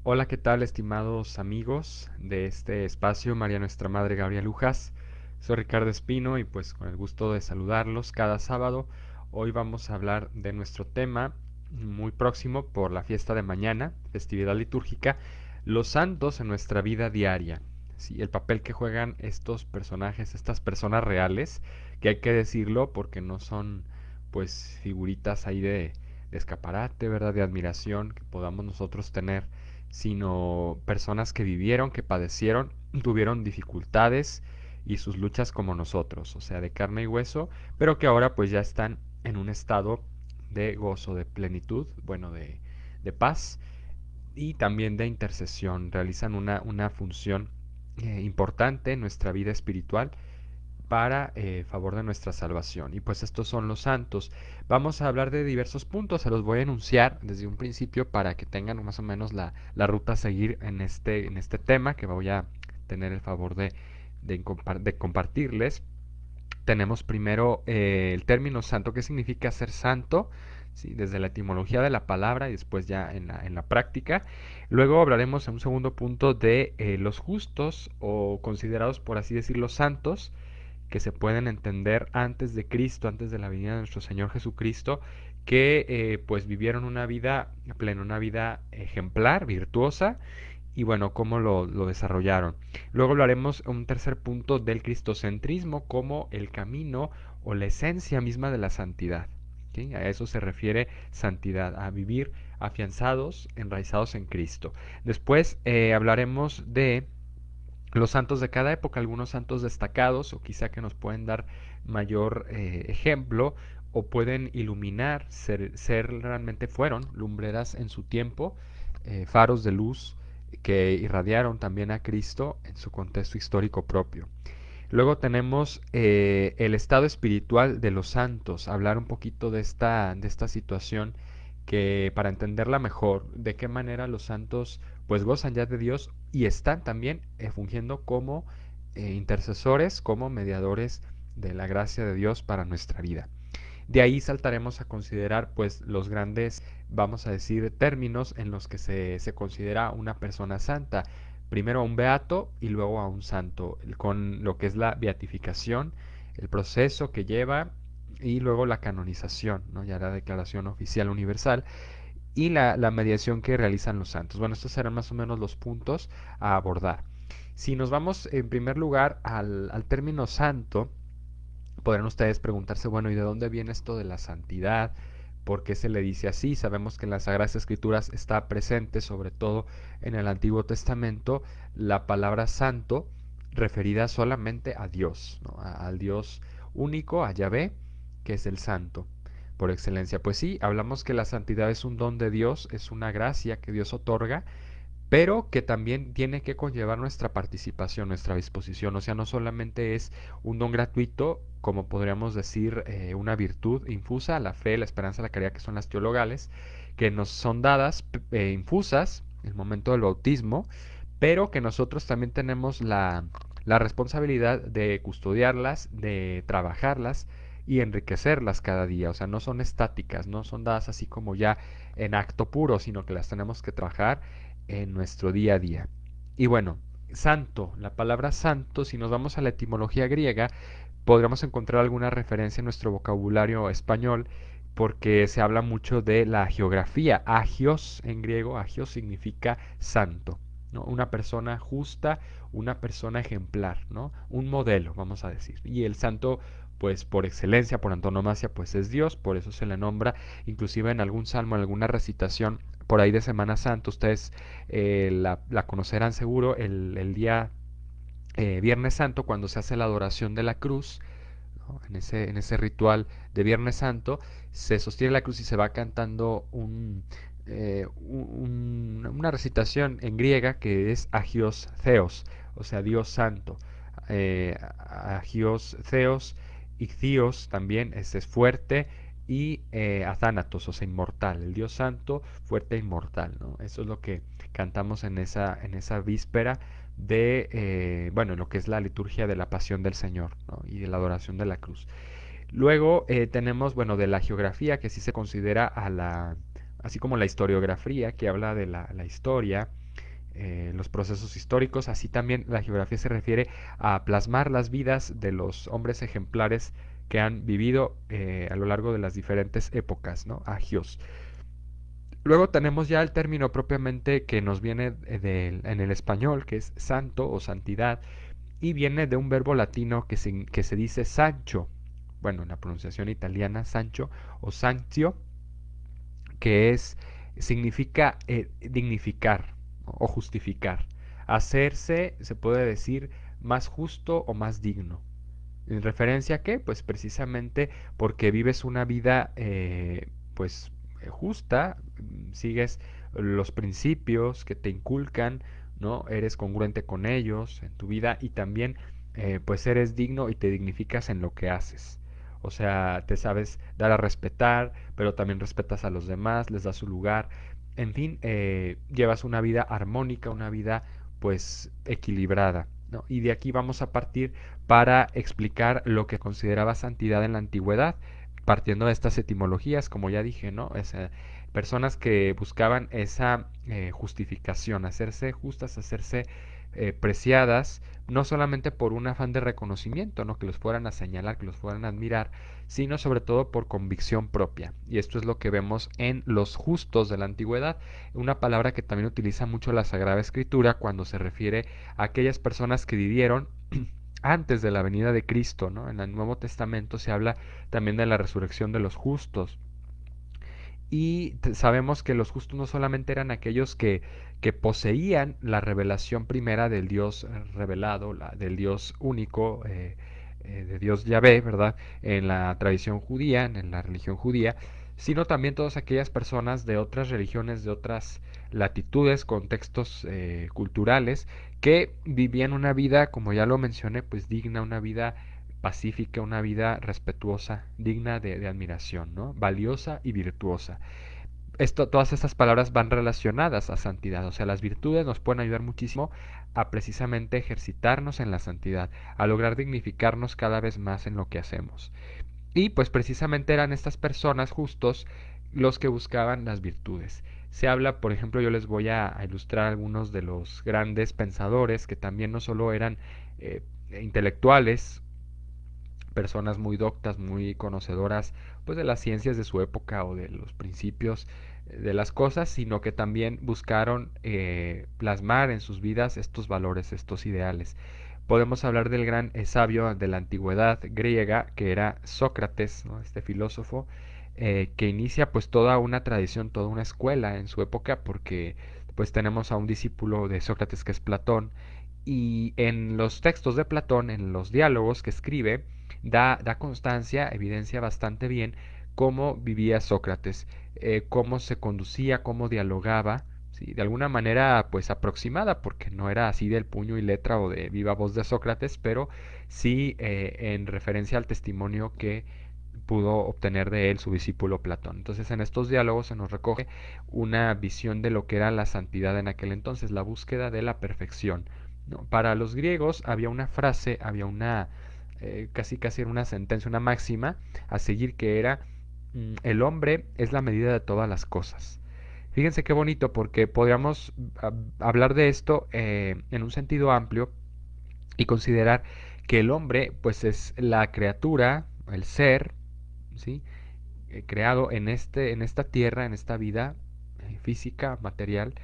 Hola, ¿qué tal, estimados amigos de este espacio, María Nuestra Madre Gabriela Lujas? Soy Ricardo Espino y pues con el gusto de saludarlos cada sábado. Hoy vamos a hablar de nuestro tema muy próximo por la fiesta de mañana, festividad litúrgica, los santos en nuestra vida diaria. Sí, el papel que juegan estos personajes, estas personas reales, que hay que decirlo porque no son pues figuritas ahí de escaparate, ¿verdad? De admiración que podamos nosotros tener, sino personas que vivieron, que padecieron, tuvieron dificultades y sus luchas como nosotros, o sea, de carne y hueso, pero que ahora pues ya están en un estado de gozo, de plenitud, bueno, de paz y también de intercesión. Realizan una función importante en nuestra vida espiritual para favor de nuestra salvación. Y pues estos son los santos. Vamos a hablar de diversos puntos, se los voy a enunciar desde un principio para que tengan más o menos la ruta a seguir en este tema que voy a tener el favor de compartirles. Tenemos primero el término santo. ¿Qué significa ser santo? Sí, desde la etimología de la palabra y después ya en la práctica. Luego hablaremos en un segundo punto de los justos o considerados, por así decirlo, santos, que se pueden entender antes de Cristo, antes de la venida de nuestro Señor Jesucristo, que pues vivieron una vida plena, una vida ejemplar, virtuosa, y bueno, cómo lo desarrollaron. Luego hablaremos un tercer punto del cristocentrismo como el camino o la esencia misma de la santidad. ¿Sí? A eso se refiere santidad, a vivir afianzados, enraizados en Cristo. Después hablaremos de los santos de cada época, algunos santos destacados o quizá que nos pueden dar mayor ejemplo o pueden iluminar, realmente fueron lumbreras en su tiempo, faros de luz que irradiaron también a Cristo en su contexto histórico propio. Luego tenemos el estado espiritual de los santos, hablar un poquito de esta situación que para entenderla mejor, de qué manera los santos pues gozan ya de Dios y están también fungiendo como intercesores, como mediadores de la gracia de Dios para nuestra vida. De ahí saltaremos a considerar pues los grandes, vamos a decir, términos en los que se considera una persona santa. Primero a un beato y luego a un santo, con lo que es la beatificación, el proceso que lleva y luego la canonización, ¿no? Ya la declaración oficial universal y la mediación que realizan los santos. Bueno, estos serán más o menos los puntos a abordar. Si nos vamos en primer lugar al término santo, podrán ustedes preguntarse, bueno, ¿y de dónde viene esto de la santidad? ¿Por qué se le dice así? Sabemos que en las Sagradas Escrituras está presente, sobre todo en el Antiguo Testamento, la palabra santo referida solamente a Dios, ¿no? Al Dios único, a Yahvé, que es el santo por excelencia. Pues sí, hablamos que la santidad es un don de Dios, es una gracia que Dios otorga, pero que también tiene que conllevar nuestra participación, nuestra disposición. O sea, no solamente es un don gratuito, como podríamos decir, una virtud infusa, la fe, la esperanza, la caridad, que son las teologales, que nos son dadas infusas en el momento del bautismo, pero que nosotros también tenemos la responsabilidad de custodiarlas, de trabajarlas y enriquecerlas cada día. O sea, no son estáticas, no son dadas así como ya en acto puro, sino que las tenemos que trabajar en nuestro día a día. Y bueno, santo, la palabra santo, si nos vamos a la etimología griega, podremos encontrar alguna referencia en nuestro vocabulario español porque se habla mucho de la geografía. Agios en griego, agios significa santo, ¿no? Una persona justa, una persona ejemplar, ¿no? Un modelo, vamos a decir. Y el santo, pues por excelencia, por antonomasia, pues es Dios, por eso se le nombra, inclusive en algún salmo, en alguna recitación por ahí de Semana Santa, ustedes la conocerán seguro, el día Viernes Santo, cuando se hace la adoración de la cruz, ¿no? En ese ritual de Viernes Santo, se sostiene la cruz y se va cantando una recitación en griega que es Agios Theos, o sea, Dios Santo. Agios Theos, Icthios también, ese es fuerte, y Athanatos, o sea, inmortal, el Dios Santo, fuerte e inmortal, ¿no? Eso es lo que cantamos en esa víspera de, bueno, lo que es la liturgia de la pasión del Señor, ¿no? Y de la adoración de la cruz. Luego tenemos, bueno, de la geografía, que sí se considera así como la historiografía, que habla de la historia, los procesos históricos. Así también la geografía se refiere a plasmar las vidas de los hombres ejemplares que han vivido a lo largo de las diferentes épocas, ¿no? Agios. Luego tenemos ya el término propiamente que nos viene en el español, que es santo o santidad, y viene de un verbo latino que se dice Sancho, bueno, en la pronunciación italiana, Sancho o Sancio, que significa dignificar, ¿no? O justificar. Hacerse, se puede decir, más justo o más digno. ¿En referencia a qué? Pues precisamente porque vives una vida pues justa, sigues los principios que te inculcan, ¿no? Eres congruente con ellos en tu vida y también pues eres digno y te dignificas en lo que haces. O sea, te sabes dar a respetar, pero también respetas a los demás, les das su lugar. En fin, llevas una vida armónica, una vida pues equilibrada, ¿no? Y de aquí vamos a partir para explicar lo que consideraba santidad en la antigüedad, partiendo de estas etimologías, como ya dije, ¿no? Personas que buscaban esa justificación, hacerse justas, hacerse preciadas, no solamente por un afán de reconocimiento, ¿no? Que los fueran a señalar, que los fueran a admirar, sino sobre todo por convicción propia. Y esto es lo que vemos en los justos de la antigüedad, una palabra que también utiliza mucho la Sagrada Escritura cuando se refiere a aquellas personas que vivieron antes de la venida de Cristo, ¿no? En el Nuevo Testamento se habla también de la resurrección de los justos. Y sabemos que los justos no solamente eran aquellos que poseían la revelación primera del Dios revelado, del Dios único, de Dios Yahvé, ¿verdad? En la tradición judía, en la religión judía, sino también todas aquellas personas de otras religiones, de otras latitudes, contextos culturales, que vivían una vida, como ya lo mencioné, pues digna, una vida pacífica, una vida respetuosa, digna de admiración, ¿no? Valiosa y virtuosa. Todas estas palabras van relacionadas a santidad, o sea, las virtudes nos pueden ayudar muchísimo a precisamente ejercitarnos en la santidad, a lograr dignificarnos cada vez más en lo que hacemos. Y pues precisamente eran estas personas justos los que buscaban las virtudes. Se habla, por ejemplo, yo les voy a ilustrar algunos de los grandes pensadores que también no solo eran intelectuales, personas muy doctas, muy conocedoras pues de las ciencias de su época o de los principios de las cosas, sino que también buscaron plasmar en sus vidas estos valores, estos ideales. Podemos hablar del gran sabio de la antigüedad griega que era Sócrates, ¿no? Este filósofo que inicia pues toda una tradición, toda una escuela en su época porque pues tenemos a un discípulo de Sócrates que es Platón y en los textos de Platón, en los diálogos que escribe, da constancia, evidencia bastante bien cómo vivía Sócrates, cómo se conducía, cómo dialogaba, ¿sí? De alguna manera pues aproximada, porque no era así del puño y letra o de viva voz de Sócrates, pero sí en referencia al testimonio que pudo obtener de él su discípulo Platón. Entonces en estos diálogos se nos recoge una visión de lo que era la santidad en aquel entonces, la búsqueda de la perfección, ¿no? Para los griegos había una frase, había una casi era una sentencia, una máxima a seguir que era el hombre es la medida de todas las cosas. Fíjense qué bonito porque podríamos hablar de esto en un sentido amplio y considerar que el hombre pues es la criatura, el ser, ¿sí? Creado en esta tierra, en esta vida física, material,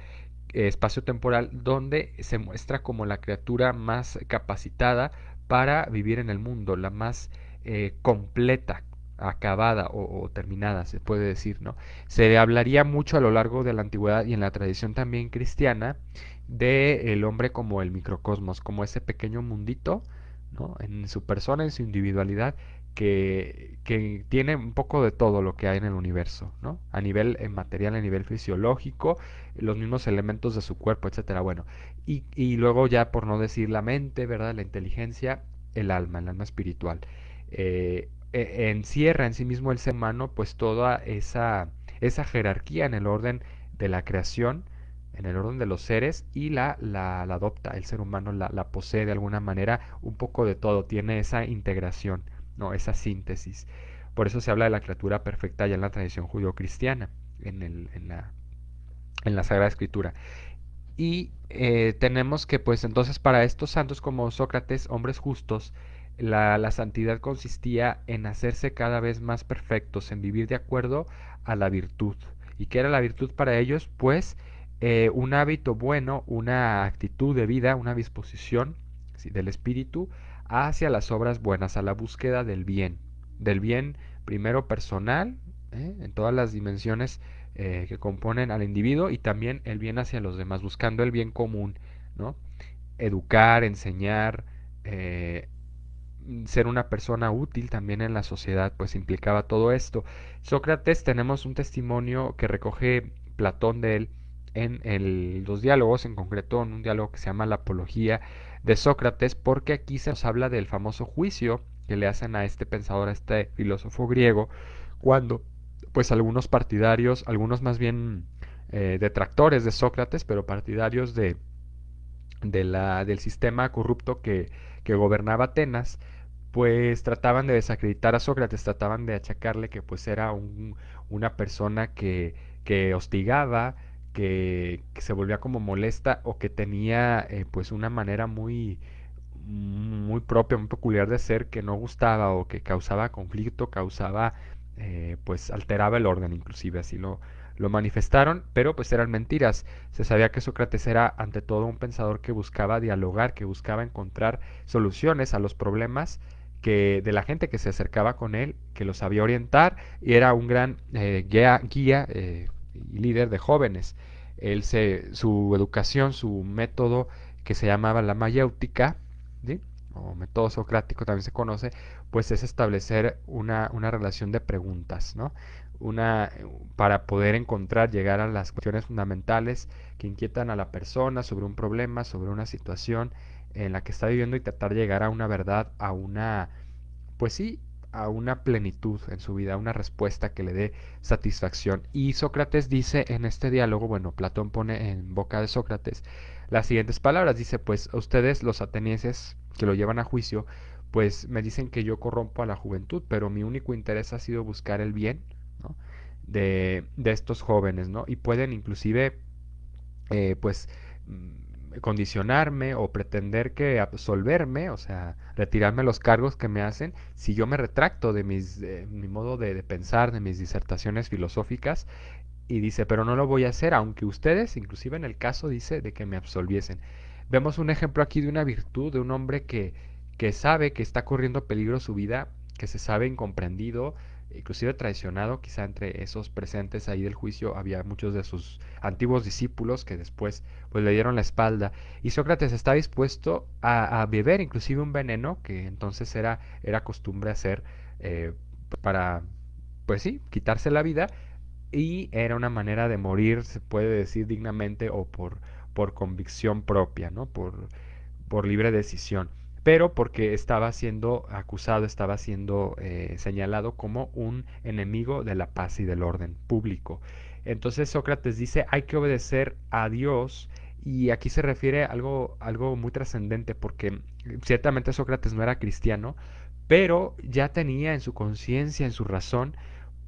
espacio-temporal, donde se muestra como la criatura más capacitada para vivir en el mundo, la más completa, acabada o terminada, se puede decir, ¿no? Se hablaría mucho a lo largo de la antigüedad y en la tradición también cristiana de el hombre como el microcosmos, como ese pequeño mundito, ¿no? En su persona, en su individualidad, que tiene un poco de todo lo que hay en el universo, ¿no? A nivel material, a nivel fisiológico, los mismos elementos de su cuerpo, etcétera. Bueno, y luego ya por no decir la mente, ¿verdad? La inteligencia, el alma espiritual. Encierra en sí mismo el ser humano pues toda esa jerarquía en el orden de la creación, en el orden de los seres y la adopta, el ser humano la posee de alguna manera, un poco de todo, tiene esa integración, no, esa síntesis. Por eso se habla de la criatura perfecta ya en la tradición judio-cristiana, en la Sagrada Escritura. Y tenemos que, pues entonces para estos santos como Sócrates, hombres justos, la santidad consistía en hacerse cada vez más perfectos, en vivir de acuerdo a la virtud. ¿Y qué era la virtud para ellos? Pues un hábito bueno, una actitud de vida, una disposición, ¿sí?, del espíritu hacia las obras buenas, a la búsqueda del bien primero personal, en todas las dimensiones que componen al individuo, y también el bien hacia los demás, buscando el bien común, ¿no? Educar, enseñar, eh, ser una persona útil también en la sociedad, pues implicaba todo esto. Sócrates, tenemos un testimonio que recoge Platón de él en los diálogos, en concreto en un diálogo que se llama La Apología de Sócrates, porque aquí se nos habla del famoso juicio que le hacen a este pensador, a este filósofo griego, cuando pues algunos partidarios, algunos más bien detractores de Sócrates, pero partidarios del sistema corrupto que gobernaba Atenas, pues trataban de desacreditar a Sócrates, trataban de achacarle que pues era una persona que hostigaba, que se volvía como molesta o que tenía pues una manera muy propia, muy peculiar de ser que no gustaba o que causaba conflicto, causaba, pues alteraba el orden, inclusive así lo manifestaron, pero pues eran mentiras. Se sabía que Sócrates era ante todo un pensador que buscaba dialogar, que buscaba encontrar soluciones a los problemas de la gente que se acercaba con él, que los sabía orientar y era un gran guía y líder de jóvenes. Su educación, su método que se llamaba la mayéutica, ¿sí?, o método socrático también se conoce, pues es establecer una relación de preguntas, ¿no? Una, para poder encontrar, llegar a las cuestiones fundamentales que inquietan a la persona sobre un problema, sobre una situación en la que está viviendo y tratar de llegar a una verdad, a una, pues sí, a una plenitud en su vida, a una respuesta que le dé satisfacción. Y Sócrates dice en este diálogo, bueno, Platón pone en boca de Sócrates las siguientes palabras, dice, pues a ustedes los atenienses que lo llevan a juicio, pues me dicen que yo corrompo a la juventud, pero mi único interés ha sido buscar el bien, ¿no?, de estos jóvenes, ¿no? Y pueden inclusive pues condicionarme o pretender que absolverme, o sea, retirarme los cargos que me hacen si yo me retracto de mi modo de pensar, de mis disertaciones filosóficas, y dice, pero no lo voy a hacer, aunque ustedes, inclusive en el caso, dice, de que me absolviesen. Vemos un ejemplo aquí de una virtud, de un hombre que sabe que está corriendo peligro su vida, que se sabe incomprendido, inclusive traicionado. Quizá entre esos presentes ahí del juicio había muchos de sus antiguos discípulos que después pues le dieron la espalda. Y Sócrates está dispuesto a beber inclusive un veneno que entonces era costumbre hacer para, pues sí, quitarse la vida, y era una manera de morir, se puede decir, dignamente o por convicción propia, ¿no? Por libre decisión, pero porque estaba siendo acusado, estaba siendo señalado como un enemigo de la paz y del orden público. Entonces Sócrates dice, hay que obedecer a Dios, y aquí se refiere a algo muy trascendente, porque ciertamente Sócrates no era cristiano, pero ya tenía en su conciencia, en su razón,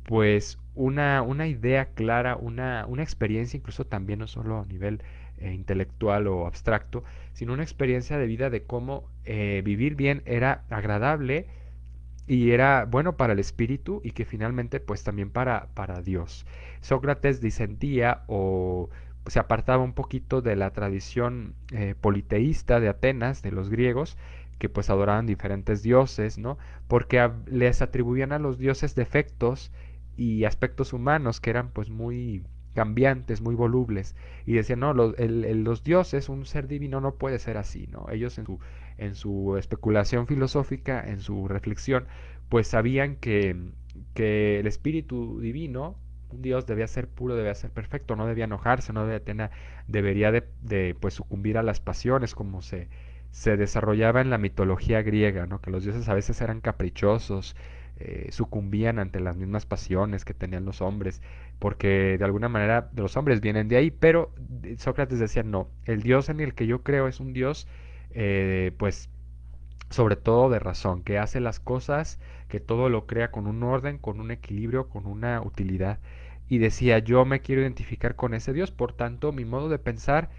pues una idea clara, una experiencia incluso también no solo a nivel intelectual o abstracto, sino una experiencia de vida de cómo vivir bien era agradable y era bueno para el espíritu y que finalmente pues también para Dios. Sócrates disentía o se apartaba un poquito de la tradición politeísta de Atenas, de los griegos, que pues adoraban diferentes dioses, ¿no? Porque les atribuían a los dioses defectos y aspectos humanos que eran pues muy cambiantes, muy volubles, y decían, no, los dioses, un ser divino no puede ser así, ¿no? Ellos en su especulación filosófica, en su reflexión, pues sabían que el espíritu divino, un Dios, debía ser puro, debía ser perfecto, no debía enojarse, no debía debería pues sucumbir a las pasiones como se desarrollaba en la mitología griega, ¿no? Que los dioses a veces eran caprichosos, sucumbían ante las mismas pasiones que tenían los hombres, porque de alguna manera los hombres vienen de ahí, pero Sócrates decía, no, el Dios en el que yo creo es un Dios, pues sobre todo de razón, que hace las cosas, que todo lo crea con un orden, con un equilibrio, con una utilidad. Y decía, yo me quiero identificar con ese Dios, por tanto, mi modo de pensar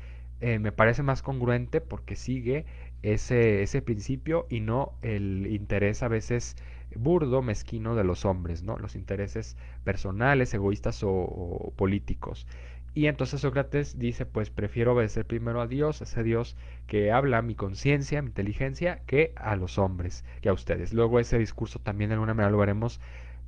me parece más congruente porque sigue ese principio y no el interés a veces burdo, mezquino de los hombres, ¿no? Los intereses personales, egoístas o políticos. Y entonces Sócrates dice, pues prefiero obedecer primero a Dios, ese Dios que habla a mi conciencia, mi inteligencia, que a los hombres, que a ustedes. Luego ese discurso también de alguna manera lo veremos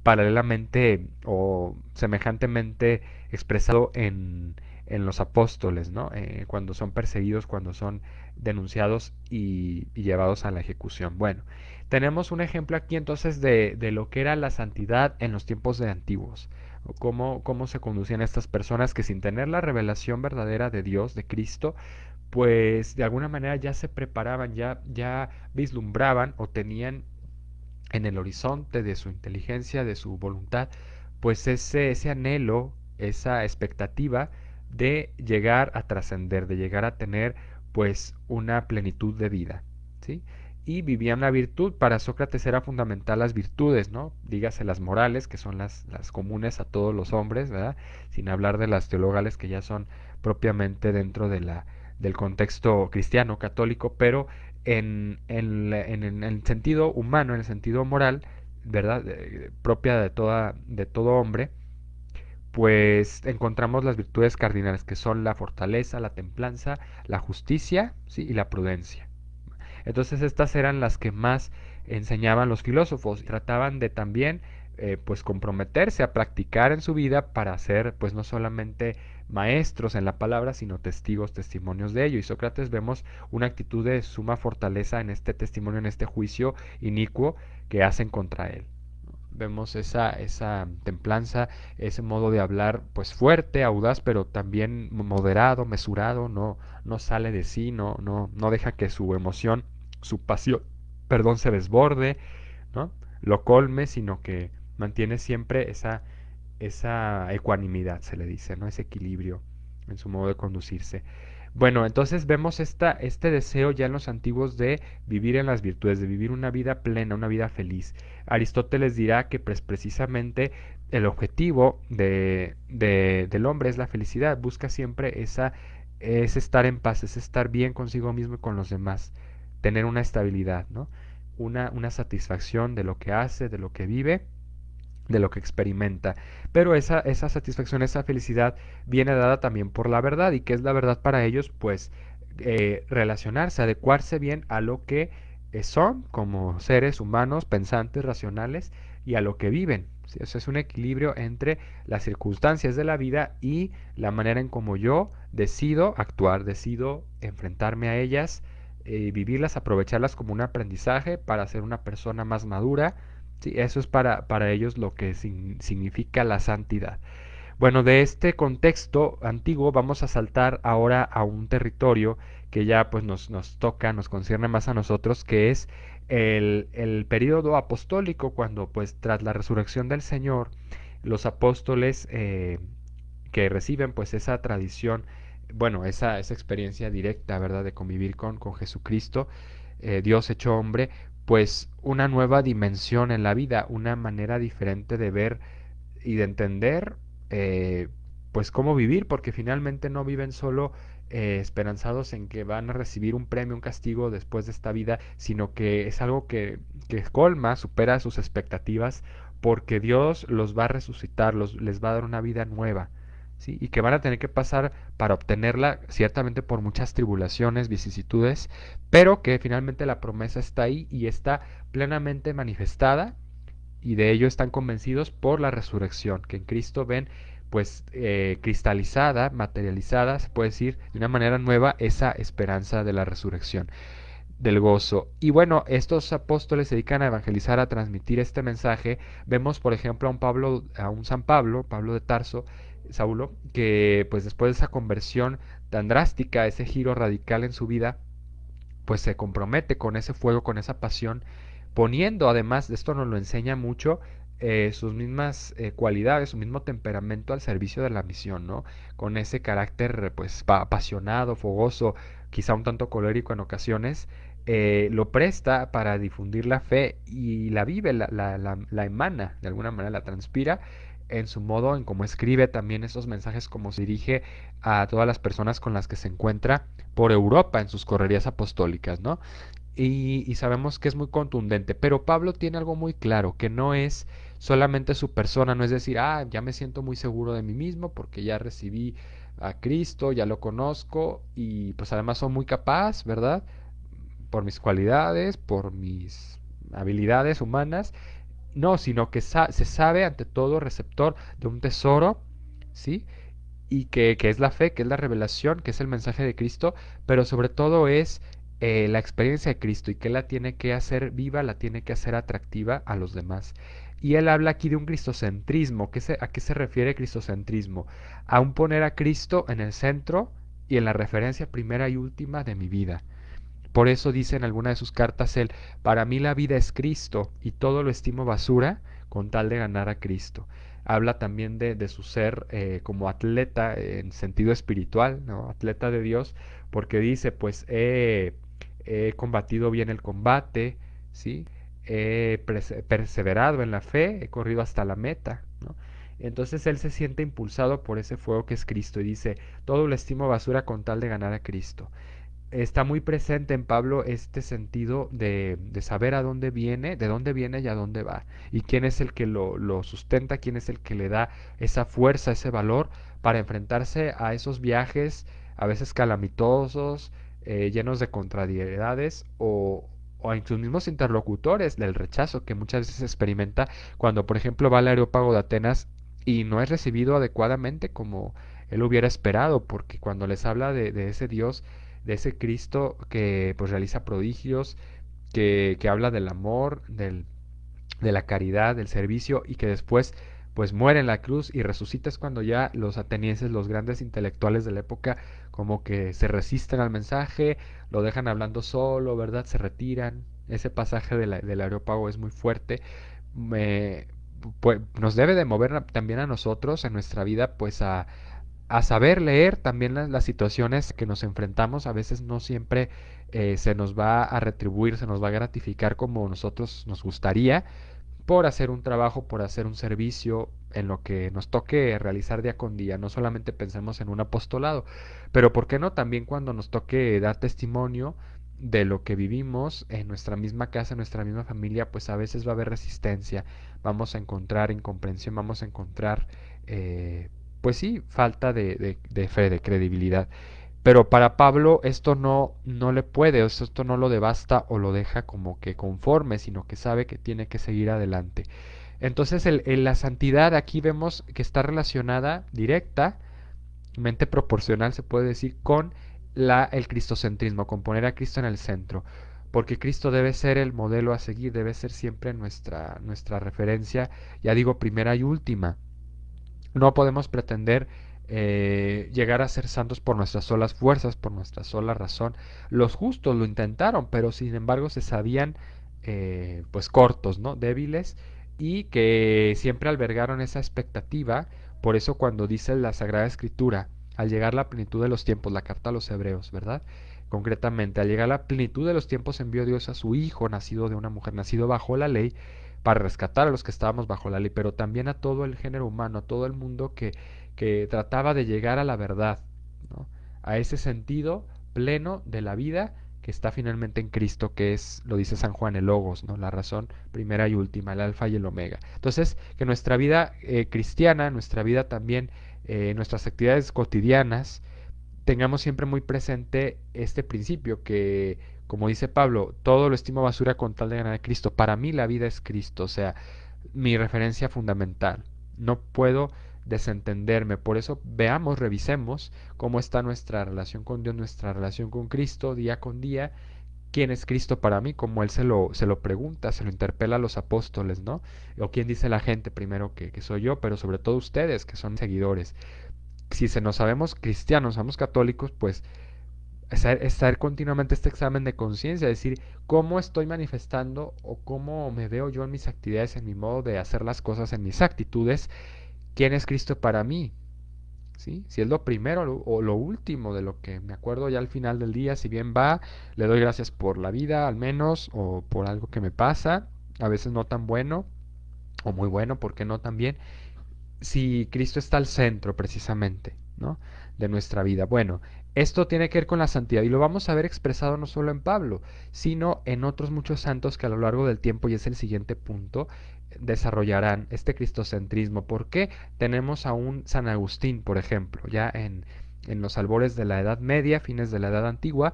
paralelamente o semejantemente expresado en los apóstoles, ¿no? Cuando son perseguidos, cuando son denunciados y llevados a la ejecución. Bueno, tenemos un ejemplo aquí entonces de lo que era la santidad en los tiempos de antiguos. Cómo se conducían estas personas que sin tener la revelación verdadera de Dios, de Cristo, pues de alguna manera ya se preparaban, ya vislumbraban o tenían en el horizonte de su inteligencia, de su voluntad, pues ese anhelo, esa expectativa de llegar a trascender, de llegar a tener pues una plenitud de vida, ¿sí? Y vivían la virtud. Para Sócrates era fundamental las virtudes, ¿no? Dígase las morales, que son las comunes a todos los hombres, ¿verdad? Sin hablar de las teologales, que ya son propiamente dentro del contexto cristiano, católico, pero en el sentido humano, en el sentido moral, ¿verdad? Propia de todo hombre, pues encontramos las virtudes cardinales que son la fortaleza, la templanza, la justicia, ¿sí? Y la prudencia. Entonces estas eran las que más enseñaban los filósofos y trataban de también pues comprometerse a practicar en su vida para ser pues no solamente maestros en la palabra, sino testigos, testimonios de ello. Y Sócrates vemos una actitud de suma fortaleza en este testimonio, en este juicio inicuo que hacen contra él. Vemos esa templanza, ese modo de hablar pues fuerte, audaz, pero también moderado, mesurado, no sale de sí, no deja que su emoción, su pasión, perdón, se desborde, ¿no? Lo colme, sino que mantiene siempre esa ecuanimidad, se le dice, ¿no? Ese equilibrio en su modo de conducirse. Bueno, entonces vemos este deseo ya en los antiguos de vivir en las virtudes, de vivir una vida plena, una vida feliz. Aristóteles dirá que pues, precisamente el objetivo del hombre es la felicidad, busca siempre es estar en paz, es estar bien consigo mismo y con los demás, tener una estabilidad, ¿no? Una satisfacción de lo que hace, de lo que vive, de lo que experimenta. Pero esa satisfacción, esa felicidad viene dada también por la verdad. ¿Y qué es la verdad para ellos? Pues relacionarse, adecuarse bien a lo que son como seres humanos, pensantes, racionales y a lo que viven. ¿Sí? Eso es un equilibrio entre las circunstancias de la vida y la manera en cómo yo decido actuar, decido enfrentarme a ellas, vivirlas, aprovecharlas como un aprendizaje para ser una persona más madura. Sí, eso es para ellos lo que significa la santidad. Bueno, de este contexto antiguo vamos a saltar ahora a un territorio que ya pues nos toca, nos concierne más a nosotros, que es el período apostólico, cuando pues tras la resurrección del Señor, los apóstoles que reciben pues esa tradición, bueno, esa experiencia directa, ¿verdad?, de convivir con Jesucristo, Dios hecho hombre, pues una nueva dimensión en la vida, una manera diferente de ver y de entender eh, pues cómo vivir, porque finalmente no viven solo esperanzados en que van a recibir un premio, un castigo después de esta vida, sino que es algo que colma, supera sus expectativas, porque Dios los va a resucitar, les va a dar una vida nueva. ¿Sí? Y que van a tener que pasar para obtenerla, ciertamente por muchas tribulaciones, vicisitudes, pero que finalmente la promesa está ahí y está plenamente manifestada y de ello están convencidos por la resurrección, que en Cristo ven pues cristalizada, materializada, se puede decir de una manera nueva esa esperanza de la resurrección, del gozo. Y bueno, estos apóstoles se dedican a evangelizar, a transmitir este mensaje. Vemos, por ejemplo, a un San Pablo, Pablo de Tarso, Saulo, que pues después de esa conversión tan drástica, ese giro radical en su vida, pues se compromete con ese fuego, con esa pasión, poniendo además, de esto nos lo enseña mucho, sus mismas cualidades, su mismo temperamento al servicio de la misión, ¿no? Con ese carácter pues apasionado, fogoso, quizá un tanto colérico en ocasiones, lo presta para difundir la fe y la vive, la emana, de alguna manera la transpira, en su modo, en cómo escribe también esos mensajes, como se dirige a todas las personas con las que se encuentra por Europa en sus correrías apostólicas, ¿no? Y sabemos que es muy contundente, pero Pablo tiene algo muy claro, que no es solamente su persona, no es decir, ya me siento muy seguro de mí mismo porque ya recibí a Cristo, ya lo conozco y pues además soy muy capaz, ¿verdad? Por mis cualidades, por mis habilidades humanas, no, sino que se sabe ante todo receptor de un tesoro, ¿sí? Y que es la fe, que es la revelación, que es el mensaje de Cristo, pero sobre todo es la experiencia de Cristo y que la tiene que hacer viva, la tiene que hacer atractiva a los demás. Y él habla aquí de un cristocentrismo. ¿A qué se refiere cristocentrismo? A un poner a Cristo en el centro y en la referencia primera y última de mi vida. Por eso dice en alguna de sus cartas él, para mí la vida es Cristo y todo lo estimo basura con tal de ganar a Cristo. Habla también de su ser como atleta en sentido espiritual, ¿no? Atleta de Dios, porque dice, pues he combatido bien el combate, ¿sí? He perseverado en la fe, he corrido hasta la meta, ¿no? Entonces él se siente impulsado por ese fuego que es Cristo y dice, todo lo estimo basura con tal de ganar a Cristo. Está muy presente en Pablo este sentido de saber a dónde viene, de dónde viene y a dónde va. Y quién es el que lo sustenta, quién es el que le da esa fuerza, ese valor para enfrentarse a esos viajes, a veces calamitosos, llenos de contrariedades o en sus mismos interlocutores del rechazo que muchas veces experimenta cuando, por ejemplo, va al Areópago de Atenas y no es recibido adecuadamente como él hubiera esperado, porque cuando les habla de ese Dios, de ese Cristo que pues realiza prodigios, que habla del amor, de la caridad, del servicio y que después pues muere en la cruz y resucita es cuando ya los atenienses, los grandes intelectuales de la época, como que se resisten al mensaje, lo dejan hablando solo, ¿verdad? Se retiran. Ese pasaje del Areópago es muy fuerte. Me, pues, nos debe de mover también a nosotros en nuestra vida pues a saber leer también las situaciones que nos enfrentamos. A veces no siempre se nos va a retribuir, se nos va a gratificar como nosotros nos gustaría por hacer un trabajo, por hacer un servicio en lo que nos toque realizar día con día. No solamente pensemos en un apostolado, pero ¿por qué no también cuando nos toque dar testimonio de lo que vivimos en nuestra misma casa, en nuestra misma familia? Pues a veces va a haber resistencia, vamos a encontrar incomprensión, vamos a encontrar, pues sí, falta de fe, de credibilidad. Pero para Pablo esto no le puede, o sea, esto no lo devasta o lo deja como que conforme, sino que sabe que tiene que seguir adelante. Entonces la santidad aquí vemos que está relacionada directamente proporcional, se puede decir, con el cristocentrismo, con poner a Cristo en el centro. Porque Cristo debe ser el modelo a seguir, debe ser siempre nuestra referencia, ya digo, primera y última. No podemos pretender llegar a ser santos por nuestras solas fuerzas, por nuestra sola razón. Los justos lo intentaron, pero sin embargo se sabían pues cortos, ¿no? Débiles y que siempre albergaron esa expectativa. Por eso cuando dice la Sagrada Escritura, al llegar la plenitud de los tiempos, la carta a los hebreos, ¿verdad? Concretamente, al llegar la plenitud de los tiempos envió Dios a su Hijo, nacido de una mujer, nacido bajo la ley, para rescatar a los que estábamos bajo la ley, pero también a todo el género humano, a todo el mundo que trataba de llegar a la verdad, ¿no? A ese sentido pleno de la vida que está finalmente en Cristo, que es, lo dice San Juan, el Logos, ¿no? La razón primera y última, el alfa y el omega. Entonces, que nuestra vida cristiana, nuestra vida también, nuestras actividades cotidianas, tengamos siempre muy presente este principio que, como dice Pablo, todo lo estimo basura con tal de ganar a Cristo. Para mí la vida es Cristo, o sea, mi referencia fundamental. No puedo desentenderme. Por eso veamos, revisemos cómo está nuestra relación con Dios, nuestra relación con Cristo día con día. ¿Quién es Cristo para mí? Como él se lo pregunta, se lo interpela a los apóstoles, ¿no? O quién dice la gente primero que soy yo, pero sobre todo ustedes que son seguidores. Si se nos sabemos cristianos, somos católicos, pues estar continuamente este examen de conciencia, decir cómo estoy manifestando o cómo me veo yo en mis actividades, en mi modo de hacer las cosas, en mis actitudes, quién es Cristo para mí, ¿sí? Si es lo primero o lo último de lo que me acuerdo ya al final del día, si bien va, le doy gracias por la vida al menos o por algo que me pasa, a veces no tan bueno o muy bueno, ¿por qué no también? si Cristo está al centro precisamente, ¿no? De nuestra vida. Bueno, esto tiene que ver con la santidad y lo vamos a ver expresado no solo en Pablo, sino en otros muchos santos que a lo largo del tiempo, y es el siguiente punto, desarrollarán este cristocentrismo. ¿Por qué? Tenemos a un San Agustín, por ejemplo, ya en los albores de la Edad Media, fines de la Edad Antigua.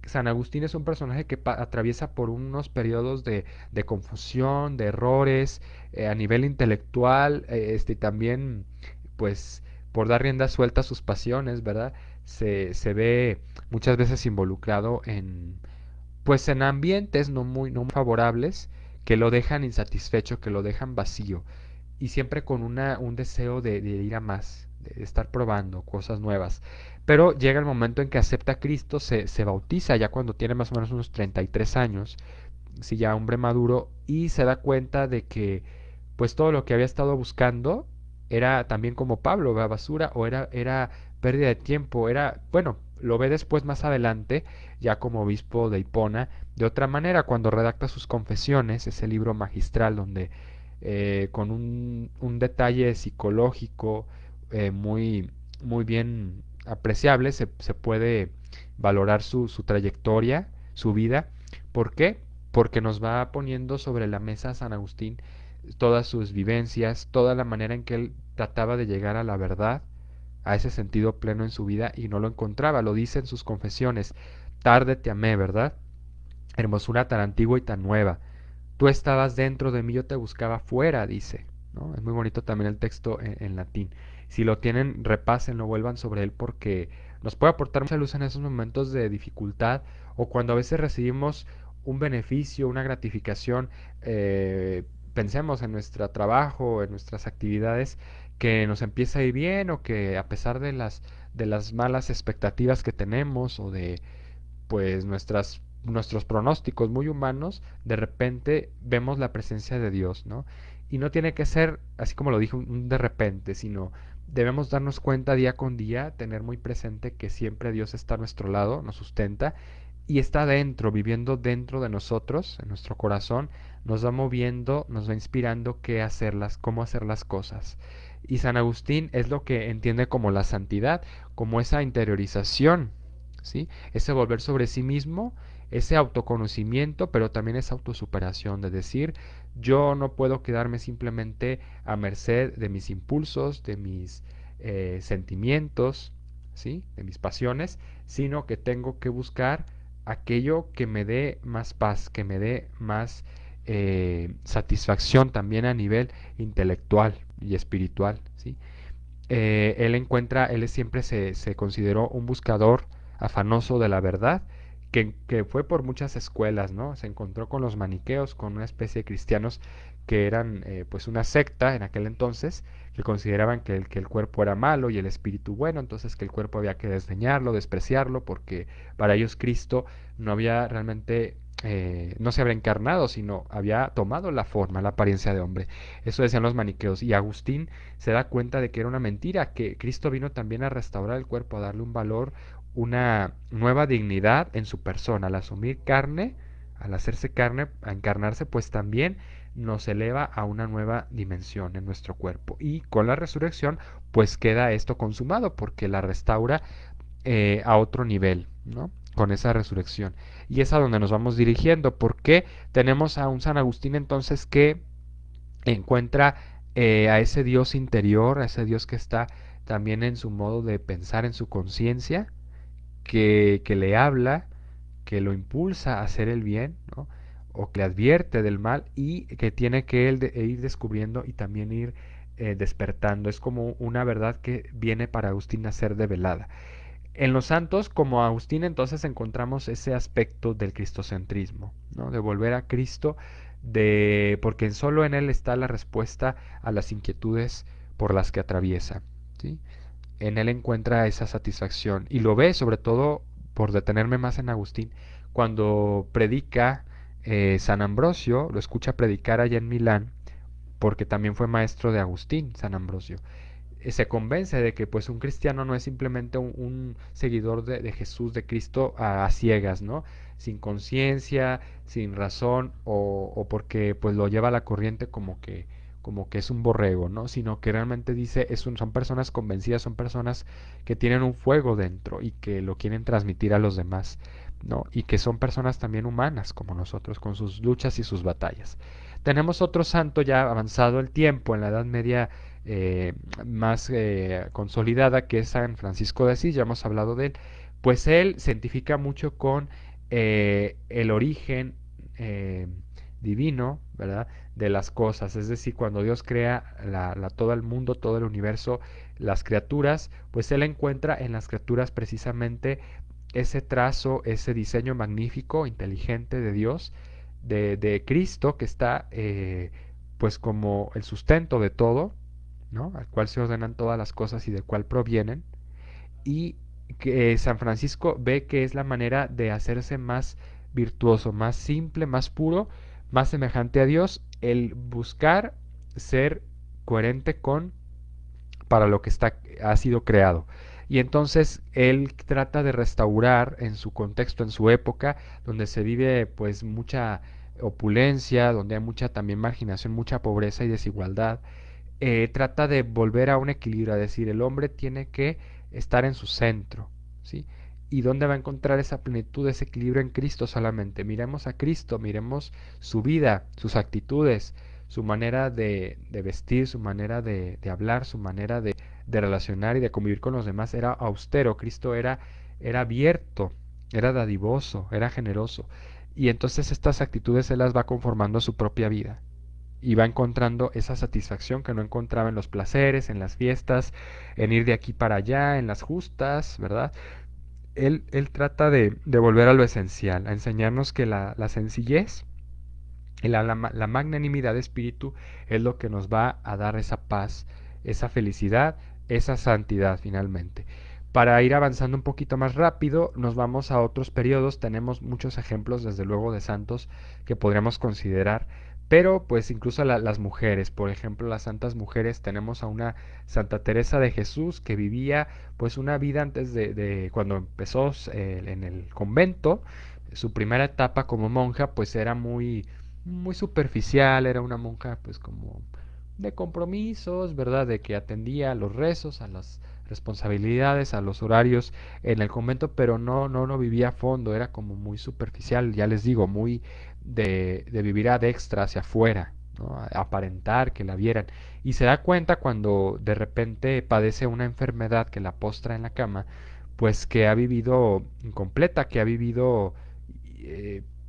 San Agustín es un personaje que atraviesa por unos periodos de confusión, de errores, a nivel intelectual, también, pues, por dar rienda suelta a sus pasiones, ¿verdad? Se ve muchas veces involucrado pues, en ambientes no muy favorables que lo dejan insatisfecho, que lo dejan vacío y siempre con un deseo de ir a más, de estar probando cosas nuevas. Pero llega el momento en que acepta a Cristo, se bautiza ya cuando tiene más o menos unos 33 años, si ya hombre maduro, y se da cuenta de que pues todo lo que había estado buscando era también como Pablo, ¿verdad? Basura o era pérdida de tiempo, bueno, lo ve después más adelante, ya como obispo de Hipona, de otra manera, cuando redacta sus confesiones, ese libro magistral donde con un detalle psicológico muy bien apreciable se puede valorar su trayectoria, su vida. ¿Por qué? Porque nos va poniendo sobre la mesa San Agustín todas sus vivencias, toda la manera en que él trataba de llegar a la verdad, a ese sentido pleno en su vida y no lo encontraba. Lo dice en sus confesiones. Tarde te amé, ¿verdad? Hermosura tan antigua y tan nueva. Tú estabas dentro de mí, yo te buscaba fuera, dice. ¿No? Es muy bonito también el texto en latín. Si lo tienen, repásenlo, vuelvan sobre él porque nos puede aportar mucha luz en esos momentos de dificultad o cuando a veces recibimos un beneficio, una gratificación. Pensemos en nuestro trabajo, en nuestras actividades, que nos empieza a ir bien o que a pesar de las malas expectativas que tenemos o de pues nuestros pronósticos muy humanos, de repente vemos la presencia de Dios, ¿no? Y no tiene que ser, así como lo dije, un de repente, sino debemos darnos cuenta día con día, tener muy presente que siempre Dios está a nuestro lado, nos sustenta y está dentro, viviendo dentro de nosotros, en nuestro corazón, nos va moviendo, nos va inspirando qué hacerlas, cómo hacer las cosas. Y San Agustín es lo que entiende como la santidad, como esa interiorización, ¿sí? Ese volver sobre sí mismo, ese autoconocimiento, pero también esa autosuperación de decir, yo no puedo quedarme simplemente a merced de mis impulsos, de mis sentimientos, ¿sí? De mis pasiones, sino que tengo que buscar aquello que me dé más paz, que me dé más satisfacción también a nivel intelectual y espiritual, ¿sí? Él siempre se consideró un buscador afanoso de la verdad, que fue por muchas escuelas, ¿no? Se encontró con los maniqueos, con una especie de cristianos que eran pues una secta en aquel entonces, que consideraban que el cuerpo era malo y el espíritu bueno, entonces que el cuerpo había que desdeñarlo, despreciarlo, porque para ellos Cristo no había realmente, no se había encarnado, sino había tomado la forma, la apariencia de hombre. Eso decían los maniqueos. Y Agustín se da cuenta de que era una mentira, que Cristo vino también a restaurar el cuerpo, a darle un valor, una nueva dignidad en su persona. Al asumir carne, al hacerse carne, a encarnarse, pues también nos eleva a una nueva dimensión en nuestro cuerpo. Y con la resurrección, pues queda esto consumado, porque la restaura a otro nivel, ¿no? Con esa resurrección. Y es a donde nos vamos dirigiendo, porque tenemos a un San Agustín entonces que encuentra a ese Dios interior, a ese Dios que está también en su modo de pensar, en su conciencia, que le habla, que lo impulsa a hacer el bien, ¿no? O que le advierte del mal y que tiene que él ir descubriendo y también ir despertando. Es como una verdad que viene para Agustín a ser develada. En los santos, como Agustín, entonces encontramos ese aspecto del cristocentrismo, ¿no? De volver a Cristo, porque solo en Él está la respuesta a las inquietudes por las que atraviesa, ¿sí? En Él encuentra esa satisfacción y lo ve sobre todo, por detenerme más en Agustín, cuando predica San Ambrosio, lo escucha predicar allá en Milán, porque también fue maestro de Agustín, San Ambrosio. Se convence de que pues un cristiano no es simplemente un seguidor de Jesús, de Cristo a ciegas, ¿no? Sin conciencia, sin razón o porque pues lo lleva a la corriente como que es un borrego, ¿no? Sino que realmente dice, son personas convencidas, son personas que tienen un fuego dentro y que lo quieren transmitir a los demás, ¿no? Y que son personas también humanas como nosotros, con sus luchas y sus batallas. Tenemos otro santo ya avanzado el tiempo, en la Edad Media eh, más consolidada, que es San Francisco de Asís, ya hemos hablado de él. Pues él se identifica mucho con el origen eh, divino, ¿verdad? De las cosas, es decir, cuando Dios crea todo el mundo, todo el universo, las criaturas, pues Él encuentra en las criaturas precisamente ese trazo, ese diseño magnífico, inteligente de Dios, de Cristo, que está pues como el sustento de todo, ¿no? Al cual se ordenan todas las cosas y del cual provienen, y que San Francisco ve que es la manera de hacerse más virtuoso, más simple, más puro, más semejante a Dios, el buscar ser coherente con para lo que ha sido creado. Y entonces él trata de restaurar en su contexto, en su época, donde se vive pues mucha opulencia, donde hay mucha también marginación, mucha pobreza y desigualdad, trata de volver a un equilibrio, a decir, el hombre tiene que estar en su centro, ¿sí? ¿Y dónde va a encontrar esa plenitud, ese equilibrio en Cristo solamente? Miremos a Cristo, miremos su vida, sus actitudes, su manera de vestir, su manera de hablar, su manera de relacionar y de convivir con los demás. Era austero, Cristo era abierto, era dadivoso, era generoso. Y entonces estas actitudes él las va conformando a su propia vida y va encontrando esa satisfacción que no encontraba en los placeres, en las fiestas, en ir de aquí para allá, en las justas, ¿verdad? Él trata de volver a lo esencial, a enseñarnos que la sencillez y la magnanimidad de espíritu es lo que nos va a dar esa paz, esa felicidad, esa santidad finalmente. Para ir avanzando un poquito más rápido, nos vamos a otros periodos. Tenemos muchos ejemplos, desde luego, de santos que podríamos considerar, pero pues incluso las mujeres, por ejemplo, las santas mujeres, tenemos a una Santa Teresa de Jesús que vivía pues una vida antes de cuando empezó en el convento. Su primera etapa como monja pues era muy superficial, era una monja pues como de compromisos, ¿verdad? De que atendía a los rezos, a las responsabilidades, a los horarios en el convento, pero no vivía a fondo, era como muy superficial, ya les digo, muy de vivir ad extra, hacia afuera, ¿no? Aparentar que la vieran. Y se da cuenta cuando de repente padece una enfermedad que la postra en la cama, pues que ha vivido incompleta, que ha vivido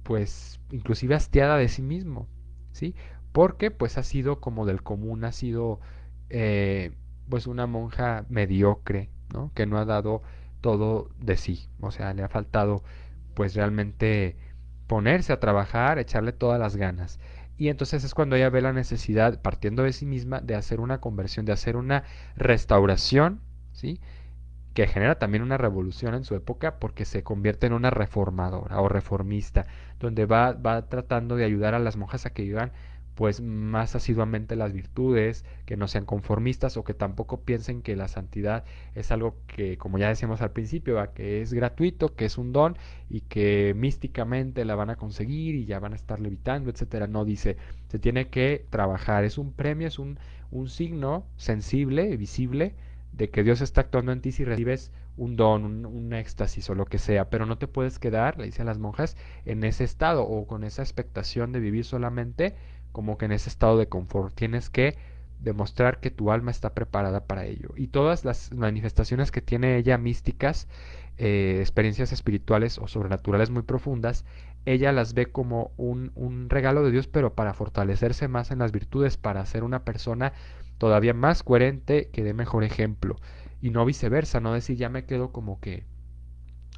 pues inclusive hastiada de sí mismo, ¿sí? Porque pues ha sido como del común, ha sido eh, pues una monja mediocre, ¿no? Que no ha dado todo de sí, o sea, le ha faltado pues realmente ponerse a trabajar, echarle todas las ganas. Y entonces es cuando ella ve la necesidad, partiendo de sí misma, de hacer una conversión, de hacer una restauración, ¿sí? Que genera también una revolución en su época porque se convierte en una reformadora o reformista, donde va tratando de ayudar a las monjas a que vivan pues más asiduamente las virtudes, que no sean conformistas o que tampoco piensen que la santidad es algo que, como ya decíamos al principio, que es gratuito, que es un don y que místicamente la van a conseguir y ya van a estar levitando, etcétera. No, dice, se tiene que trabajar, es un premio, es un signo sensible, visible, de que Dios está actuando en ti si recibes un don, un éxtasis o lo que sea, pero no te puedes quedar, le dicen las monjas, en ese estado o con esa expectación de vivir solamente como que en ese estado de confort. Tienes que demostrar que tu alma está preparada para ello. Y todas las manifestaciones que tiene ella místicas, experiencias espirituales o sobrenaturales muy profundas, ella las ve como un regalo de Dios, pero para fortalecerse más en las virtudes, para ser una persona todavía más coherente, que dé mejor ejemplo. Y no viceversa, no decir ya me quedo como que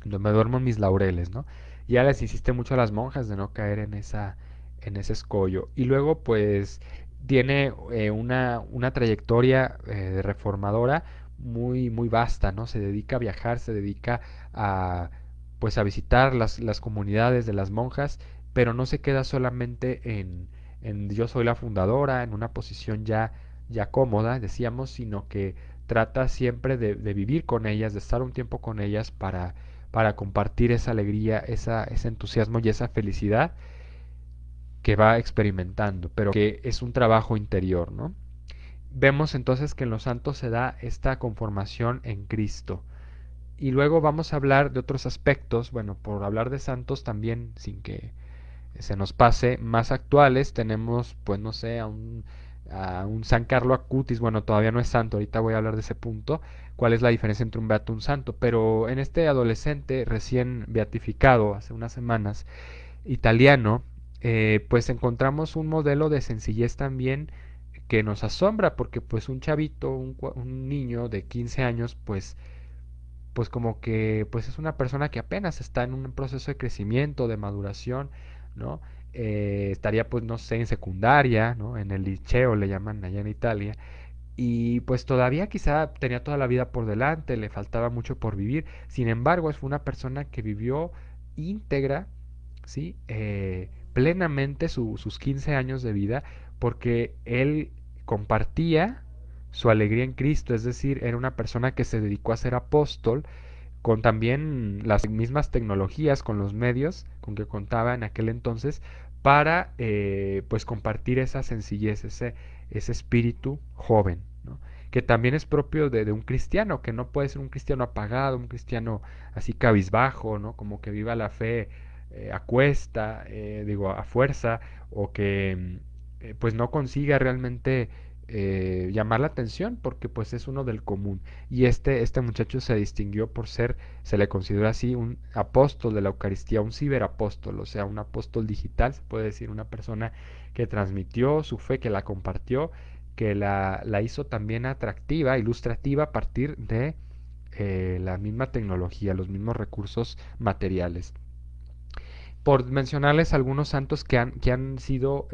no me duermo en mis laureles, ¿no? Ya les insiste mucho a las monjas de no caer en ese escollo. Y luego, pues, tiene una trayectoria de reformadora muy vasta, ¿no? Se dedica a viajar, se dedica a, pues, a visitar las comunidades de las monjas, pero no se queda solamente en yo soy la fundadora, en una posición ya cómoda, decíamos, sino que trata siempre de vivir con ellas, de estar un tiempo con ellas para compartir esa alegría, ese entusiasmo y esa felicidad que va experimentando, pero que es un trabajo interior, ¿no? Vemos entonces que en los santos se da esta conformación en Cristo. Y luego vamos a hablar de otros aspectos, bueno, por hablar de santos también, sin que se nos pase, más actuales, tenemos, pues no sé, a un San Carlo Acutis, bueno, todavía no es santo, ahorita voy a hablar de ese punto, cuál es la diferencia entre un beato y un santo, pero en este adolescente recién beatificado, hace unas semanas, italiano, pues encontramos un modelo de sencillez también que nos asombra, porque pues un chavito, un niño de 15 años, pues como que pues es una persona que apenas está en un proceso de crecimiento, de maduración, ¿no? Estaría pues no sé, en secundaria, ¿no? En el liceo le llaman allá en Italia, y pues todavía quizá tenía toda la vida por delante, le faltaba mucho por vivir, sin embargo es una persona que vivió íntegra, ¿sí? Plenamente sus 15 años de vida, porque él compartía su alegría en Cristo, es decir, era una persona que se dedicó a ser apóstol, con también las mismas tecnologías, con los medios con que contaba en aquel entonces, para pues compartir esa sencillez, ese espíritu joven, ¿no? Que también es propio de un cristiano, que no puede ser un cristiano apagado, un cristiano así cabizbajo, ¿no? Como que viva la fe a cuesta, digo, a fuerza, o que pues no consiga realmente llamar la atención porque pues es uno del común. Y este muchacho se distinguió por ser, se le considera así, un apóstol de la Eucaristía, un ciberapóstol, o sea, un apóstol digital, se puede decir, una persona que transmitió su fe, que la compartió, que la hizo también atractiva, ilustrativa a partir de la misma tecnología, los mismos recursos materiales. Por mencionarles algunos santos que han sido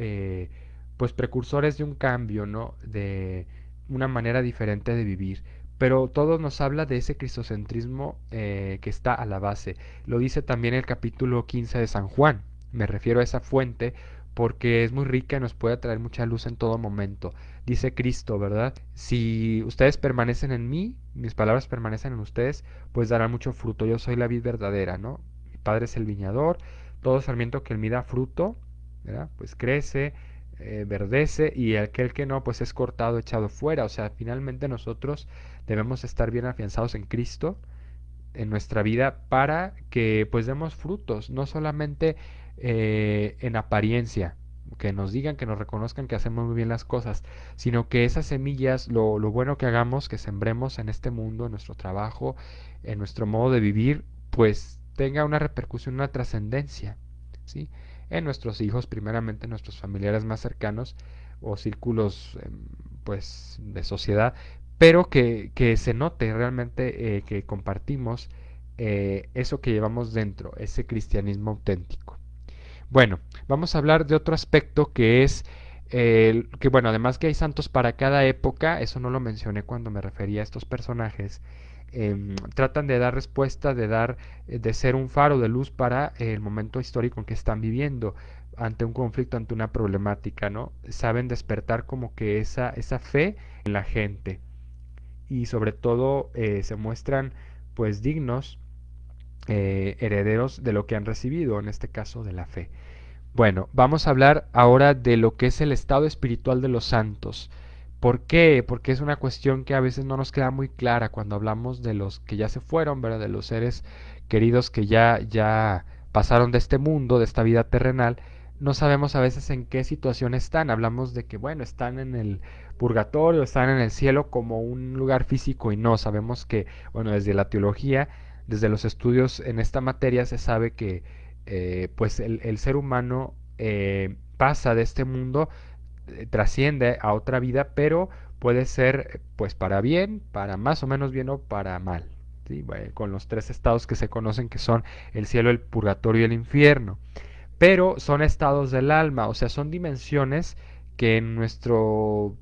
pues precursores de un cambio, ¿no? De una manera diferente de vivir. Pero todo nos habla de ese cristocentrismo que está a la base. Lo dice también el capítulo 15 de San Juan. Me refiero a esa fuente porque es muy rica y nos puede traer mucha luz en todo momento. Dice Cristo, ¿verdad? Si ustedes permanecen en mí, mis palabras permanecen en ustedes, pues darán mucho fruto. Yo soy la vid verdadera, ¿no? Mi Padre es el viñador, todo sarmiento que en mí da fruto, ¿verdad? Pues crece, verdece, y aquel que no, pues es cortado, echado fuera. O sea, finalmente nosotros debemos estar bien afianzados en Cristo, en nuestra vida, para que pues demos frutos, no solamente en apariencia, que nos digan, que nos reconozcan que hacemos muy bien las cosas, sino que esas semillas, lo bueno que hagamos, que sembremos en este mundo, en nuestro trabajo, en nuestro modo de vivir, pues tenga una repercusión, una trascendencia, ¿sí? En nuestros hijos, primeramente en nuestros familiares más cercanos o círculos pues de sociedad, pero que se note realmente que compartimos eso que llevamos dentro, ese cristianismo auténtico. Bueno, vamos a hablar de otro aspecto que es que, bueno, además que hay santos para cada época, eso no lo mencioné cuando me refería a estos personajes, tratan de dar respuesta, de ser un faro de luz para el momento histórico en que están viviendo, ante un conflicto, ante una problemática, ¿no? Saben despertar como que esa fe en la gente y sobre todo se muestran pues dignos herederos de lo que han recibido, en este caso de la fe. Bueno, vamos a hablar ahora de lo que es el estado espiritual de los santos. ¿Por qué? Porque es una cuestión que a veces no nos queda muy clara cuando hablamos de los que ya se fueron, ¿verdad? De los seres queridos que ya pasaron de este mundo, de esta vida terrenal. No sabemos a veces en qué situación están. Hablamos de que, bueno, están en el purgatorio, están en el cielo como un lugar físico y no. Sabemos que, bueno, desde la teología, desde los estudios en esta materia se sabe que pues el ser humano pasa de este mundo, trasciende a otra vida, pero puede ser pues para bien, para más o menos bien o para mal. ¿Sí? Bueno, con los tres estados que se conocen que son el cielo, el purgatorio y el infierno. Pero son estados del alma, o sea, son dimensiones que en nuestro,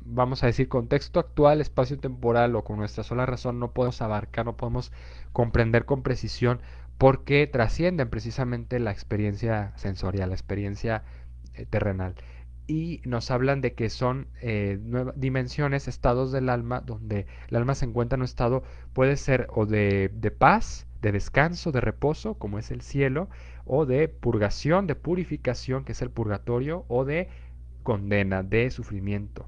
vamos a decir, contexto actual, espacio temporal o con nuestra sola razón no podemos abarcar, no podemos comprender con precisión porque trascienden precisamente la experiencia sensorial, la experiencia terrenal. Y nos hablan de que son dimensiones, estados del alma, donde el alma se encuentra en un estado, puede ser o de paz, de descanso, de reposo, como es el cielo, o de purgación, de purificación, que es el purgatorio, o de condena, de sufrimiento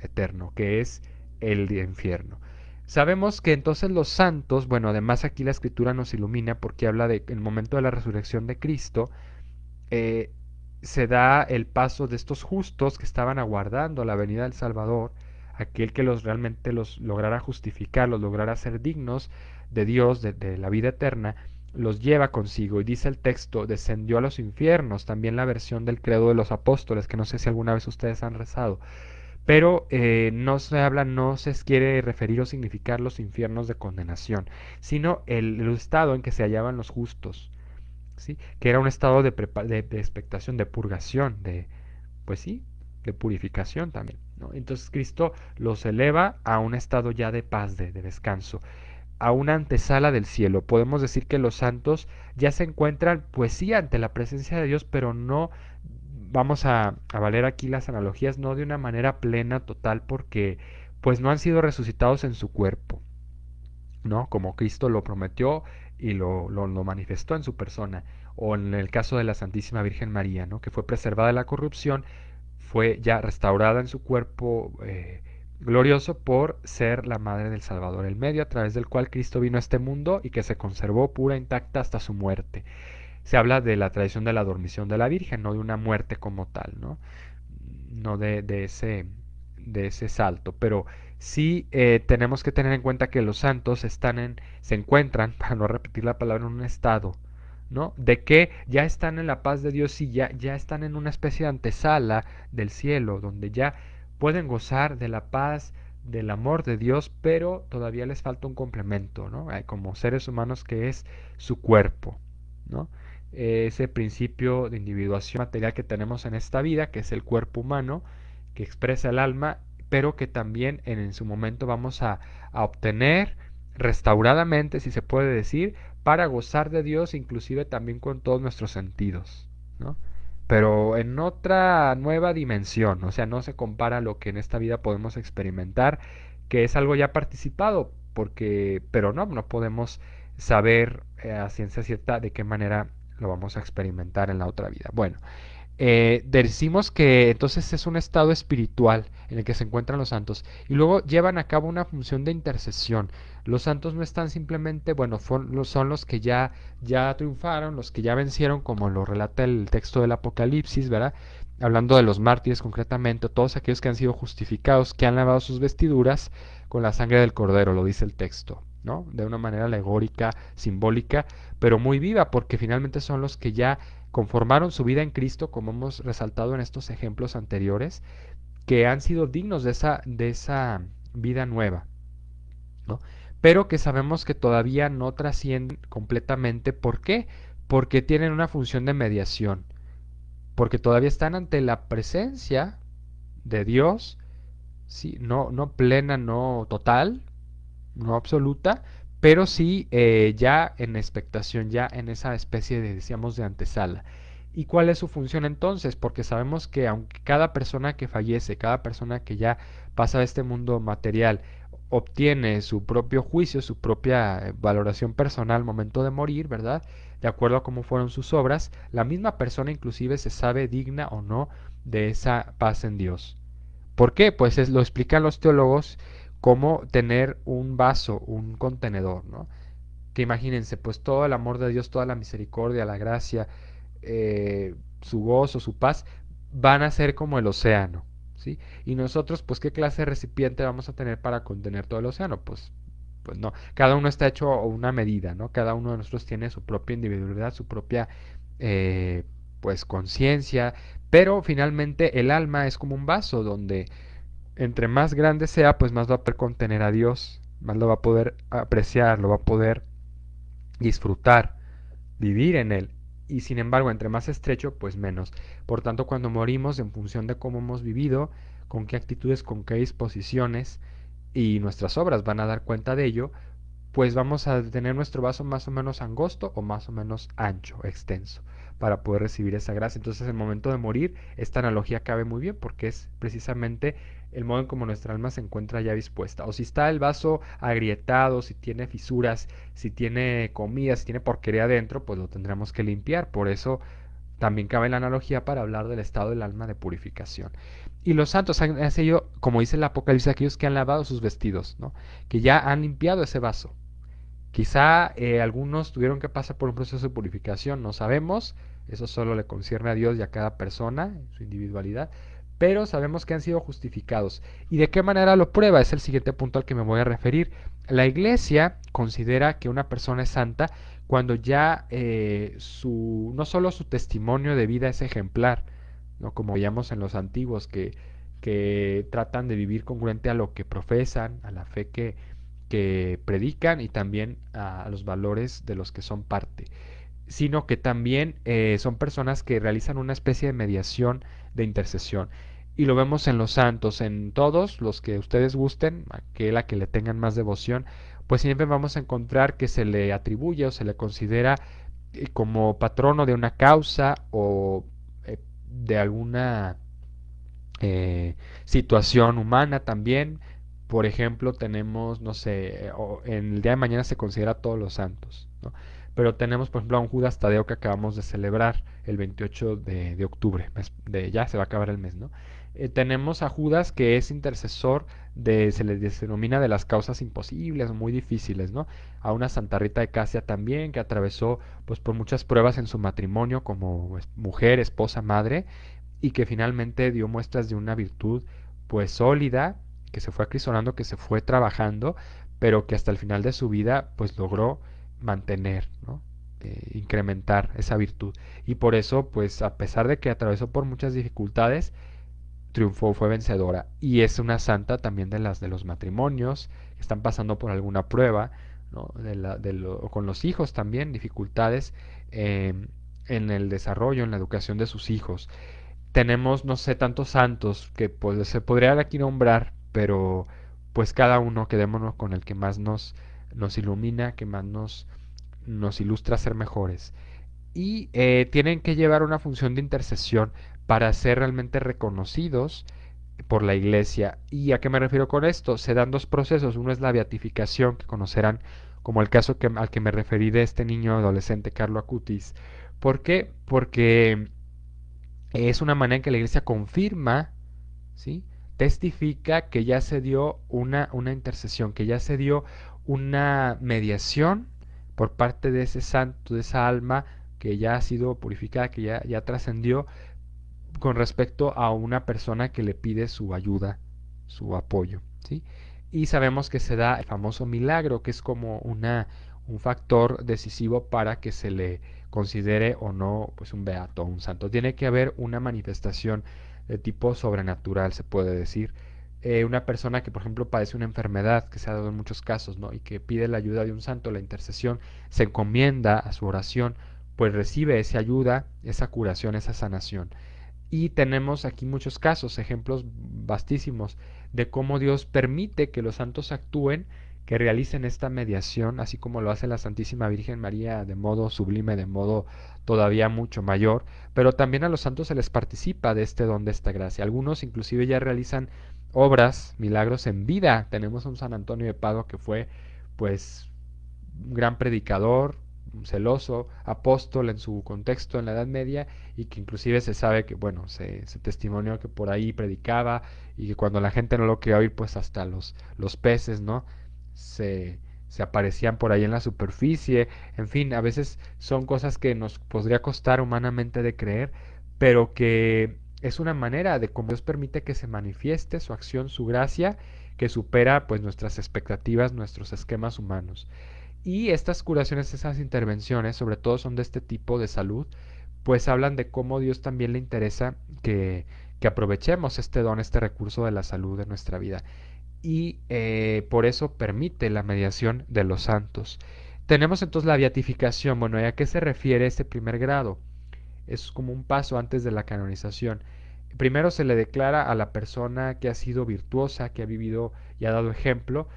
eterno, que es el infierno. Sabemos que entonces los santos, bueno, además aquí la escritura nos ilumina porque habla de el momento de la resurrección de Cristo, eh, se da el paso de estos justos que estaban aguardando la venida del Salvador, aquel que los realmente los lograra justificar, los lograra ser dignos de Dios, de la vida eterna, los lleva consigo. Y dice el texto, descendió a los infiernos, también la versión del credo de los apóstoles, que no sé si alguna vez ustedes han rezado, pero no se habla, no se quiere referir o significar los infiernos de condenación, sino el estado en que se hallaban los justos, ¿sí? Que era un estado de expectación, de purgación, pues sí, de purificación también, ¿no? Entonces Cristo los eleva a un estado ya de paz, de descanso, a una antesala del cielo. Podemos decir que los santos ya se encuentran, pues sí, ante la presencia de Dios, pero no, vamos a valer aquí las analogías, no de una manera plena, total, porque pues no han sido resucitados en su cuerpo, ¿no? Como Cristo lo prometió y lo manifestó en su persona. O en el caso de la Santísima Virgen María, ¿no? Que fue preservada de la corrupción, fue ya restaurada en su cuerpo glorioso por ser la Madre del Salvador, el medio a través del cual Cristo vino a este mundo y que se conservó pura, intacta hasta su muerte. Se habla de la tradición de la dormición de la Virgen, no de una muerte como tal, ¿no? No de ese salto, pero sí tenemos que tener en cuenta que los santos se encuentran, para no repetir la palabra, en un estado, ¿no? De que ya están en la paz de Dios y ya están en una especie de antesala del cielo, donde ya pueden gozar de la paz, del amor de Dios, pero todavía les falta un complemento, ¿no? Como seres humanos que es su cuerpo, ¿no? Ese principio de individuación material que tenemos en esta vida, que es el cuerpo humano, que expresa el alma, pero que también en su momento vamos a obtener restauradamente, si se puede decir, para gozar de Dios, inclusive también con todos nuestros sentidos, ¿no? Pero en otra nueva dimensión, o sea, no se compara a lo que en esta vida podemos experimentar, que es algo ya participado, porque, pero no podemos saber a ciencia cierta de qué manera lo vamos a experimentar en la otra vida. Bueno, decimos que entonces es un estado espiritual en el que se encuentran los santos y luego llevan a cabo una función de intercesión. Los santos no están simplemente, bueno, son los que ya triunfaron, los que ya vencieron, como lo relata el texto del Apocalipsis, ¿verdad? Hablando de los mártires concretamente, todos aquellos que han sido justificados, que han lavado sus vestiduras con la sangre del cordero, lo dice el texto, ¿no? De una manera alegórica, simbólica, pero muy viva, porque finalmente son los que ya conformaron su vida en Cristo, como hemos resaltado en estos ejemplos anteriores, que han sido dignos de esa vida nueva, ¿no? Pero que sabemos que todavía no trascienden completamente. ¿Por qué? Porque tienen una función de mediación, porque todavía están ante la presencia de Dios, sí, no plena, no total, no absoluta, pero sí ya en expectación, ya en esa especie de, decíamos, de antesala. ¿Y cuál es su función entonces? Porque sabemos que aunque cada persona que fallece, cada persona que ya pasa a este mundo material, obtiene su propio juicio, su propia valoración personal al momento de morir, ¿verdad? De acuerdo a cómo fueron sus obras, la misma persona inclusive se sabe digna o no de esa paz en Dios. ¿Por qué? Pues lo explican los teólogos como tener un vaso, un contenedor, ¿no? Que imagínense, pues todo el amor de Dios, toda la misericordia, la gracia, su gozo, su paz, van a ser como el océano, ¿sí? Y nosotros, pues, ¿qué clase de recipiente vamos a tener para contener todo el océano? Pues no, cada uno está hecho a una medida, ¿no? Cada uno de nosotros tiene su propia individualidad, su propia, eh, pues, conciencia, pero finalmente el alma es como un vaso donde entre más grande sea, pues más va a poder contener a Dios, más lo va a poder apreciar, lo va a poder disfrutar, vivir en él. Y sin embargo, entre más estrecho, pues menos. Por tanto, cuando morimos, en función de cómo hemos vivido, con qué actitudes, con qué disposiciones y nuestras obras van a dar cuenta de ello, pues vamos a tener nuestro vaso más o menos angosto o más o menos ancho, extenso, para poder recibir esa gracia. Entonces, el momento de morir, esta analogía cabe muy bien porque es precisamente el modo en como nuestra alma se encuentra ya dispuesta. O si está el vaso agrietado, si tiene fisuras, si tiene comida, si tiene porquería adentro, pues lo tendremos que limpiar. Por eso también cabe la analogía para hablar del estado del alma de purificación. Y los santos han sido, como dice el Apocalipsis, aquellos que han lavado sus vestidos, ¿no? Que ya han limpiado ese vaso. Quizá algunos tuvieron que pasar por un proceso de purificación, no sabemos, eso solo le concierne a Dios y a cada persona, su individualidad, pero sabemos que han sido justificados. ¿Y de qué manera lo prueba? Es el siguiente punto al que me voy a referir. La Iglesia considera que una persona es santa cuando ya no solo su testimonio de vida es ejemplar, ¿no? Como veíamos en los antiguos que tratan de vivir congruente a lo que profesan, a la fe que predican y también a los valores de los que son parte, sino que también son personas que realizan una especie de mediación, de intercesión. Y lo vemos en los santos, en todos los que ustedes gusten, aquel a que le tengan más devoción, pues siempre vamos a encontrar que se le atribuye o se le considera como patrono de una causa o de alguna situación humana también. Por ejemplo, tenemos, no sé, en el día de mañana se considera todos los santos, ¿no? Pero tenemos, por ejemplo, a un Judas Tadeo que acabamos de celebrar el 28 de octubre, ya se va a acabar el mes, ¿no? Tenemos a Judas que es intercesor se le denomina de las causas imposibles, muy difíciles, ¿no? A una Santa Rita de Casia también, que atravesó pues por muchas pruebas en su matrimonio como mujer, esposa, madre, y que finalmente dio muestras de una virtud pues sólida, que se fue acrisolando, que se fue trabajando, pero que hasta el final de su vida pues logró mantener, ¿no? Incrementar esa virtud. Y por eso, pues a pesar de que atravesó por muchas dificultades, triunfó, fue vencedora. Y es una santa también de las de los matrimonios, que están pasando por alguna prueba, ¿no? Con los hijos también, dificultades eh, en el desarrollo, en la educación de sus hijos. Tenemos, no sé, tantos santos que pues, se podría aquí nombrar, pero pues cada uno quedémonos con el que más nos ilumina, que más nos ilustra a ser mejores. Y tienen que llevar una función de intercesión para ser realmente reconocidos por la iglesia. ¿Y a qué me refiero con esto? Se dan dos procesos. Uno es la beatificación, que conocerán como el caso al que me referí de este niño adolescente, Carlo Acutis. ¿Por qué? Porque es una manera en que la iglesia confirma, ¿sí? Testifica que ya se dio una intercesión, que ya se dio una mediación por parte de ese santo, de esa alma que ya ha sido purificada, que ya trascendió con respecto a una persona que le pide su ayuda, su apoyo, ¿sí? Y sabemos que se da el famoso milagro, que es como un factor decisivo para que se le considere o no pues un beato, un santo. Tiene que haber una manifestación de tipo sobrenatural, se puede decir. Una persona que, por ejemplo, padece una enfermedad, que se ha dado en muchos casos, ¿no? Y que pide la ayuda de un santo, la intercesión, se encomienda a su oración, pues recibe esa ayuda, esa curación, esa sanación. Y tenemos aquí muchos casos, ejemplos vastísimos de cómo Dios permite que los santos actúen, que realicen esta mediación, así como lo hace la Santísima Virgen María de modo sublime, de modo todavía mucho mayor, pero también a los santos se les participa de este don, de esta gracia. Algunos inclusive ya realizan obras, milagros en vida. Tenemos a un San Antonio de Padua que fue pues un gran predicador, un celoso, apóstol en su contexto en la Edad Media, y que inclusive se sabe que, bueno, se testimonió que por ahí predicaba y que cuando la gente no lo quería oír, pues hasta los peces, ¿no? Se aparecían por ahí en la superficie. En fin, a veces son cosas que nos podría costar humanamente de creer, pero que es una manera de cómo Dios permite que se manifieste su acción, su gracia, que supera pues nuestras expectativas, nuestros esquemas humanos. Y estas curaciones, esas intervenciones, sobre todo son de este tipo de salud, pues hablan de cómo Dios también le interesa que aprovechemos este don, este recurso de la salud en nuestra vida. Y por eso permite la mediación de los santos. Tenemos entonces la beatificación. Bueno, ¿y a qué se refiere este primer grado? Es como un paso antes de la canonización. Primero se le declara a la persona que ha sido virtuosa, que ha vivido y ha dado ejemplo,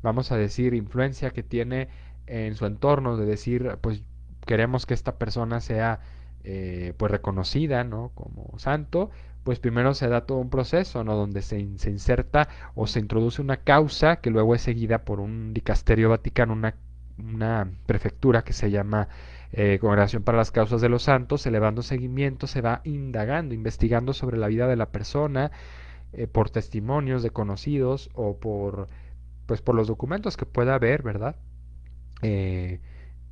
vamos a decir, influencia que tiene en su entorno, de decir, pues queremos que esta persona sea pues reconocida, ¿no? Como santo, pues primero se da todo un proceso, ¿no? Donde se inserta o se introduce una causa que luego es seguida por un dicasterio vaticano, una prefectura que se llama Congregación para las Causas de los Santos. Se le va dando seguimiento, se va indagando, investigando sobre la vida de la persona, por testimonios de conocidos o pues por los documentos que pueda haber, ¿verdad? Eh,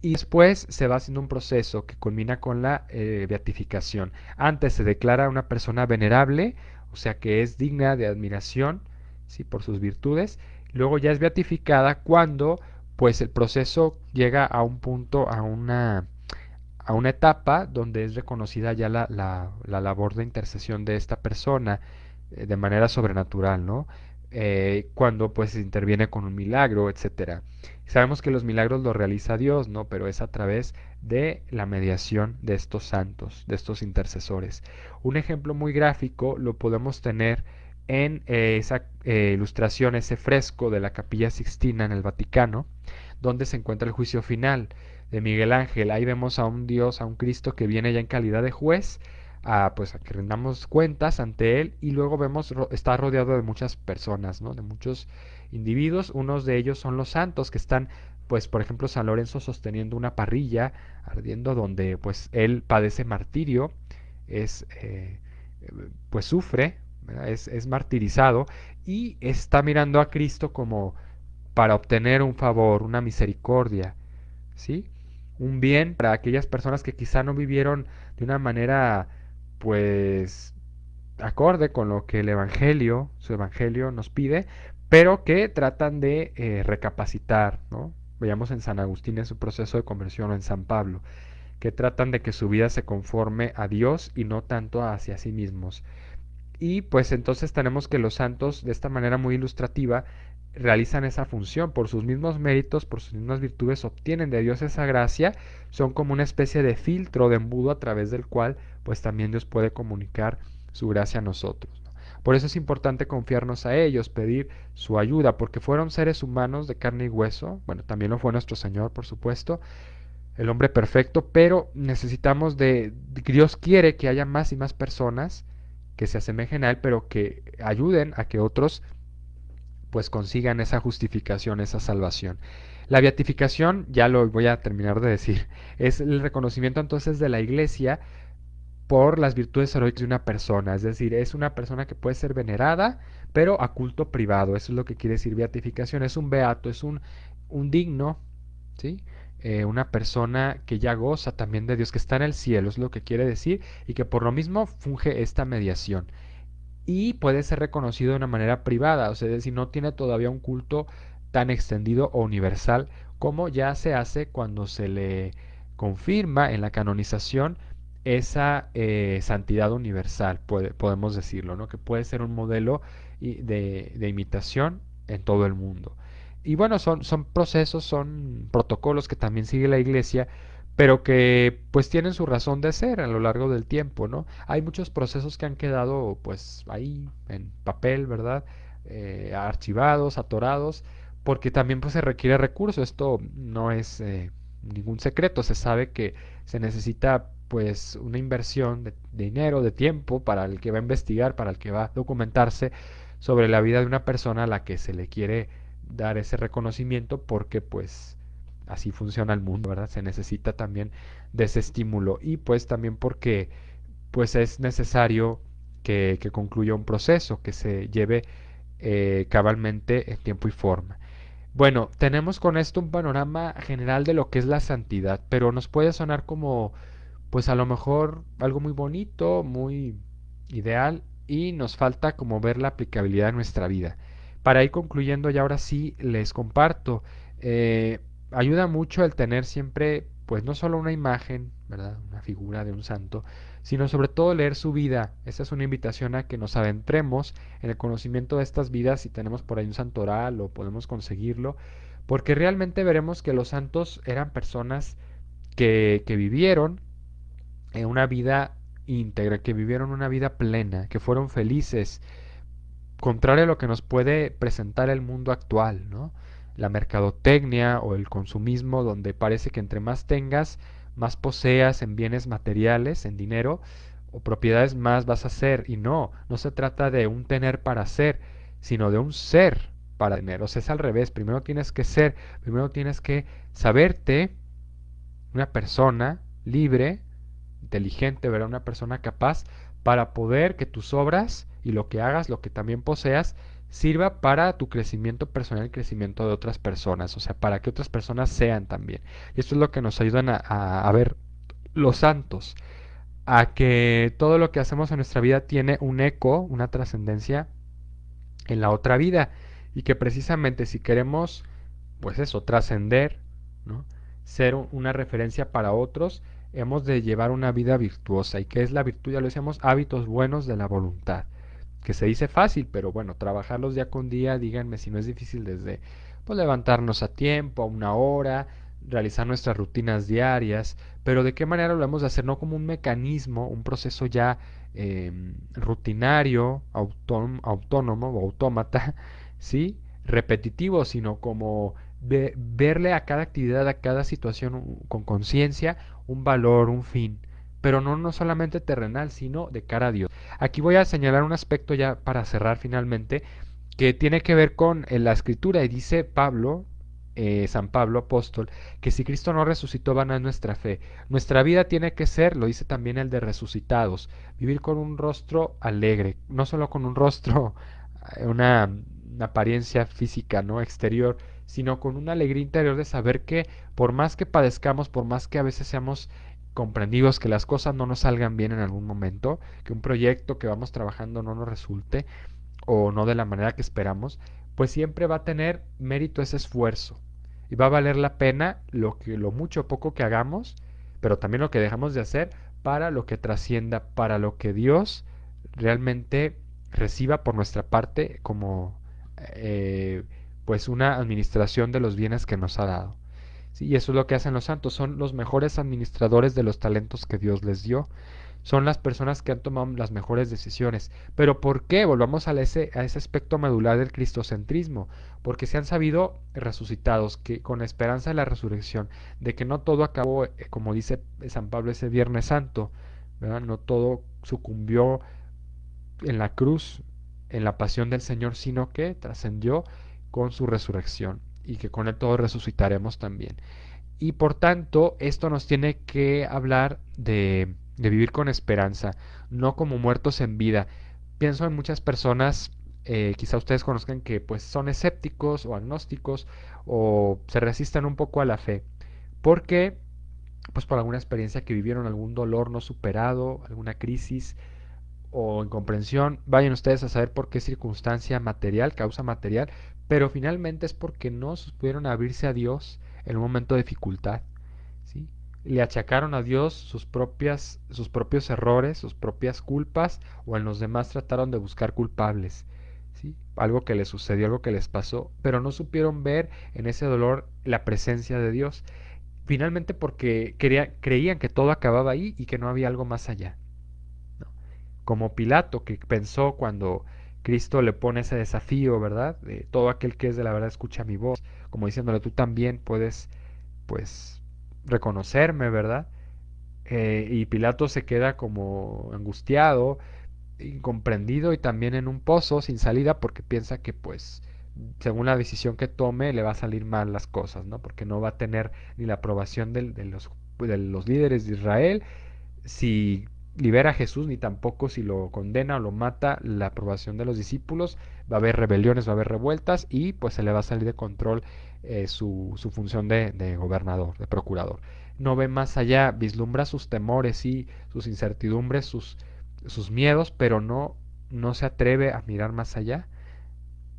y después se va haciendo un proceso que culmina con la beatificación. Antes se declara una persona venerable, o sea que es digna de admiración, ¿sí? Por sus virtudes. Luego ya es beatificada cuando pues el proceso llega a un punto, a una etapa donde es reconocida ya la labor de intercesión de esta persona de manera sobrenatural, ¿no? Cuando pues interviene con un milagro, etcétera. Sabemos que los milagros los realiza Dios, ¿no? Pero es a través de la mediación de estos santos, de estos intercesores. Un ejemplo muy gráfico lo podemos tener en esa ilustración, ese fresco de la Capilla Sixtina en el Vaticano, donde se encuentra el juicio final de Miguel Ángel. Ahí vemos a un Dios, a un Cristo que viene ya en calidad de juez, pues a que rendamos cuentas ante él, y luego vemos está rodeado de muchas personas, ¿no? De muchos individuos. Unos de ellos son los santos que están, pues por ejemplo San Lorenzo sosteniendo una parrilla ardiendo donde pues él padece martirio, es pues sufre, es martirizado y está mirando a Cristo como para obtener un favor, una misericordia, ¿sí? Un bien para aquellas personas que quizá no vivieron de una manera, pues, acorde con lo que el Evangelio, su Evangelio nos pide, pero que tratan de recapacitar, ¿no? Veamos en San Agustín en su proceso de conversión o en San Pablo, que tratan de que su vida se conforme a Dios y no tanto hacia sí mismos. Y pues entonces tenemos que los santos, de esta manera muy ilustrativa, realizan esa función. Por sus mismos méritos, por sus mismas virtudes, obtienen de Dios esa gracia. Son como una especie de filtro, de embudo a través del cual pues también Dios puede comunicar su gracia a nosotros, ¿no? Por eso es importante confiarnos a ellos, pedir su ayuda, porque fueron seres humanos de carne y hueso. Bueno, también lo fue nuestro Señor, por supuesto, el hombre perfecto, pero necesitamos Dios quiere que haya más y más personas que se asemejen a Él, pero que ayuden a que otros pues consigan esa justificación, esa salvación. La beatificación, ya lo voy a terminar de decir, es el reconocimiento entonces de la iglesia por las virtudes heroicas de una persona, es decir, es una persona que puede ser venerada, pero a culto privado, eso es lo que quiere decir beatificación, es un beato, es un digno, ¿sí? Una persona que ya goza también de Dios, que está en el cielo, es lo que quiere decir, y que por lo mismo funge esta mediación. Y puede ser reconocido de una manera privada, o sea, es decir, no tiene todavía un culto tan extendido o universal como ya se hace cuando se le confirma en la canonización esa santidad universal, podemos decirlo, ¿no? Que puede ser un modelo de imitación en todo el mundo. Y bueno, son procesos, son protocolos que también sigue la iglesia, pero que pues tienen su razón de ser a lo largo del tiempo, ¿no? Hay muchos procesos que han quedado pues ahí en papel, ¿verdad? Archivados, atorados, porque también pues se requiere recursos. Esto no es ningún secreto, se sabe que se necesita pues una inversión de dinero, de tiempo para el que va a investigar, para el que va a documentarse sobre la vida de una persona a la que se le quiere dar ese reconocimiento, porque pues así funciona el mundo, ¿verdad? Se necesita también de ese estímulo, y pues también porque pues es necesario que concluya un proceso, que se lleve cabalmente en tiempo y forma. Bueno, tenemos con esto un panorama general de lo que es la santidad, pero nos puede sonar como, pues a lo mejor algo muy bonito, muy ideal, y nos falta como ver la aplicabilidad en nuestra vida. Para ir concluyendo, y ahora sí les comparto, eh, ayuda mucho el tener siempre, pues no solo una imagen, ¿verdad? Una figura de un santo, sino sobre todo leer su vida. Esa es una invitación a que nos adentremos en el conocimiento de estas vidas, si tenemos por ahí un santoral o podemos conseguirlo, porque realmente veremos que los santos eran personas que vivieron una vida íntegra, que vivieron una vida plena, que fueron felices, contrario a lo que nos puede presentar el mundo actual, ¿no? La mercadotecnia o el consumismo, donde parece que entre más tengas, más poseas en bienes materiales, en dinero o propiedades, más vas a ser. Y no, no se trata de un tener para ser, sino de un ser para tener. O sea, es al revés. Primero tienes que ser, primero tienes que saberte una persona libre, inteligente, ¿verdad? Una persona capaz para poder que tus obras y lo que hagas, lo que también poseas, sirva para tu crecimiento personal y crecimiento de otras personas, o sea, para que otras personas sean también. Y esto es lo que nos ayudan a ver los santos, a que todo lo que hacemos en nuestra vida tiene un eco, una trascendencia en la otra vida, y que precisamente si queremos, pues eso, trascender, ¿no? Ser una referencia para otros, hemos de llevar una vida virtuosa. ¿Y qué es la virtud? Ya lo decíamos, hábitos buenos de la voluntad. Que se dice fácil, pero bueno, trabajarlos día con día, díganme si no es difícil desde pues levantarnos a tiempo, a una hora, realizar nuestras rutinas diarias, pero de qué manera lo hemos de hacer, no como un mecanismo, un proceso ya rutinario, autónomo o autómata, ¿sí? Repetitivo, sino como verle a cada actividad, a cada situación con conciencia, un valor, un fin, pero no, no solamente terrenal, sino de cara a Dios. Aquí voy a señalar un aspecto ya para cerrar finalmente, que tiene que ver con la escritura, y dice Pablo, San Pablo apóstol, que si Cristo no resucitó, vana es nuestra fe. Nuestra vida tiene que ser, lo dice también el de resucitados, vivir con un rostro alegre, no solo con un rostro, una apariencia física, ¿no? Exterior, sino con una alegría interior de saber que por más que padezcamos, por más que a veces seamos comprendidos, que las cosas no nos salgan bien en algún momento, que un proyecto que vamos trabajando no nos resulte o no de la manera que esperamos, pues siempre va a tener mérito ese esfuerzo y va a valer la pena lo mucho o poco que hagamos, pero también lo que dejamos de hacer para lo que trascienda, para lo que Dios realmente reciba por nuestra parte como eh, pues una administración de los bienes que nos ha dado. Sí, y eso es lo que hacen los santos, son los mejores administradores de los talentos que Dios les dio, son las personas que han tomado las mejores decisiones. ¿Pero por qué? Volvamos a ese aspecto medular del cristocentrismo, porque se han sabido resucitados, que con la esperanza de la resurrección, de que no todo acabó, como dice San Pablo ese Viernes Santo, ¿verdad? No todo sucumbió en la cruz, en la pasión del Señor, sino que trascendió con su resurrección y que con él todos resucitaremos también. Y por tanto, esto nos tiene que hablar de vivir con esperanza, no como muertos en vida. Pienso en muchas personas, quizá ustedes conozcan que pues son escépticos o agnósticos o se resisten un poco a la fe. Porque pues por alguna experiencia que vivieron, algún dolor no superado, alguna crisis o incomprensión, vayan ustedes a saber por qué circunstancia material, causa material, pero finalmente es porque no pudieron abrirse a Dios en un momento de dificultad, ¿sí? Le achacaron a Dios sus propios errores, sus propias culpas, o en los demás trataron de buscar culpables, ¿sí? Algo que les sucedió, algo que les pasó, pero no supieron ver en ese dolor la presencia de Dios. Finalmente porque creían que todo acababa ahí y que no había algo más allá, ¿no? Como Pilato, que pensó cuando Cristo le pone ese desafío, ¿verdad? De todo aquel que es de la verdad escucha mi voz, como diciéndole tú también puedes, pues, reconocerme, ¿verdad? Y Pilato se queda como angustiado, incomprendido y también en un pozo sin salida porque piensa que pues según la decisión que tome le va a salir mal las cosas, ¿no? Porque no va a tener ni la aprobación de los líderes de Israel si libera a Jesús, ni tampoco si lo condena o lo mata la aprobación de los discípulos. Va a haber rebeliones, va a haber revueltas y pues se le va a salir de control su función de gobernador, de procurador. No ve más allá, vislumbra sus temores y sus incertidumbres, sus miedos, pero no, no se atreve a mirar más allá,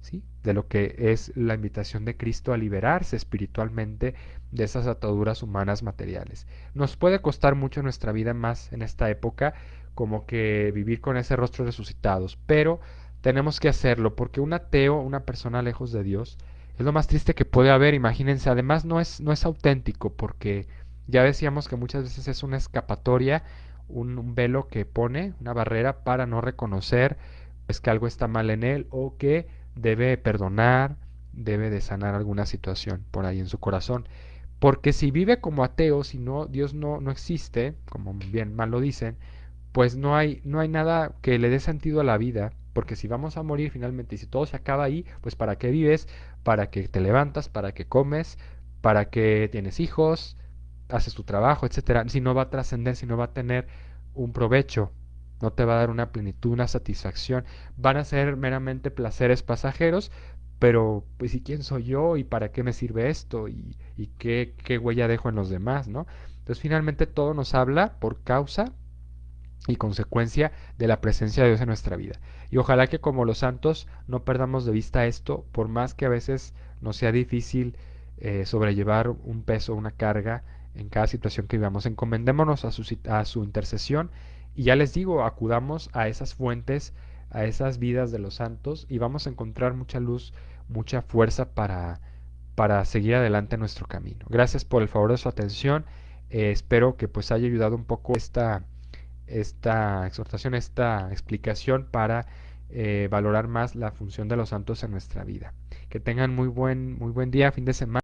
¿sí? De lo que es la invitación de Cristo a liberarse espiritualmente de esas ataduras humanas materiales. Nos puede costar mucho nuestra vida más en esta época, como que vivir con ese rostro resucitados, pero tenemos que hacerlo porque un ateo, una persona lejos de Dios, es lo más triste que puede haber, imagínense, además no es auténtico porque ya decíamos que muchas veces es una escapatoria, un velo que pone, una barrera para no reconocer es que algo está mal en él o que debe perdonar, debe de sanar alguna situación por ahí en su corazón. Porque si vive como ateo, si no, Dios no existe, como bien mal lo dicen, pues no hay nada que le dé sentido a la vida, porque si vamos a morir finalmente y si todo se acaba ahí, pues ¿para qué vives? ¿Para que te levantas? ¿Para que comes? ¿Para que tienes hijos? ¿Haces tu trabajo, etcétera? Si no va a trascender, si no va a tener un provecho, no te va a dar una plenitud, una satisfacción, van a ser meramente placeres pasajeros, pero pues ¿y quién soy yo? ¿Y para qué me sirve esto? ¿Y qué huella dejo en los demás, ¿no? Entonces finalmente todo nos habla por causa y consecuencia de la presencia de Dios en nuestra vida. Y ojalá que como los santos no perdamos de vista esto, por más que a veces nos sea difícil sobrellevar un peso, una carga en cada situación que vivamos. Encomendémonos a su intercesión y ya les digo, acudamos a esas fuentes, a esas vidas de los santos y vamos a encontrar mucha luz, mucha fuerza para seguir adelante en nuestro camino. Gracias por el favor de su atención. Espero que pues haya ayudado un poco esta exhortación, esta explicación para valorar más la función de los santos en nuestra vida. Que tengan muy buen día, fin de semana.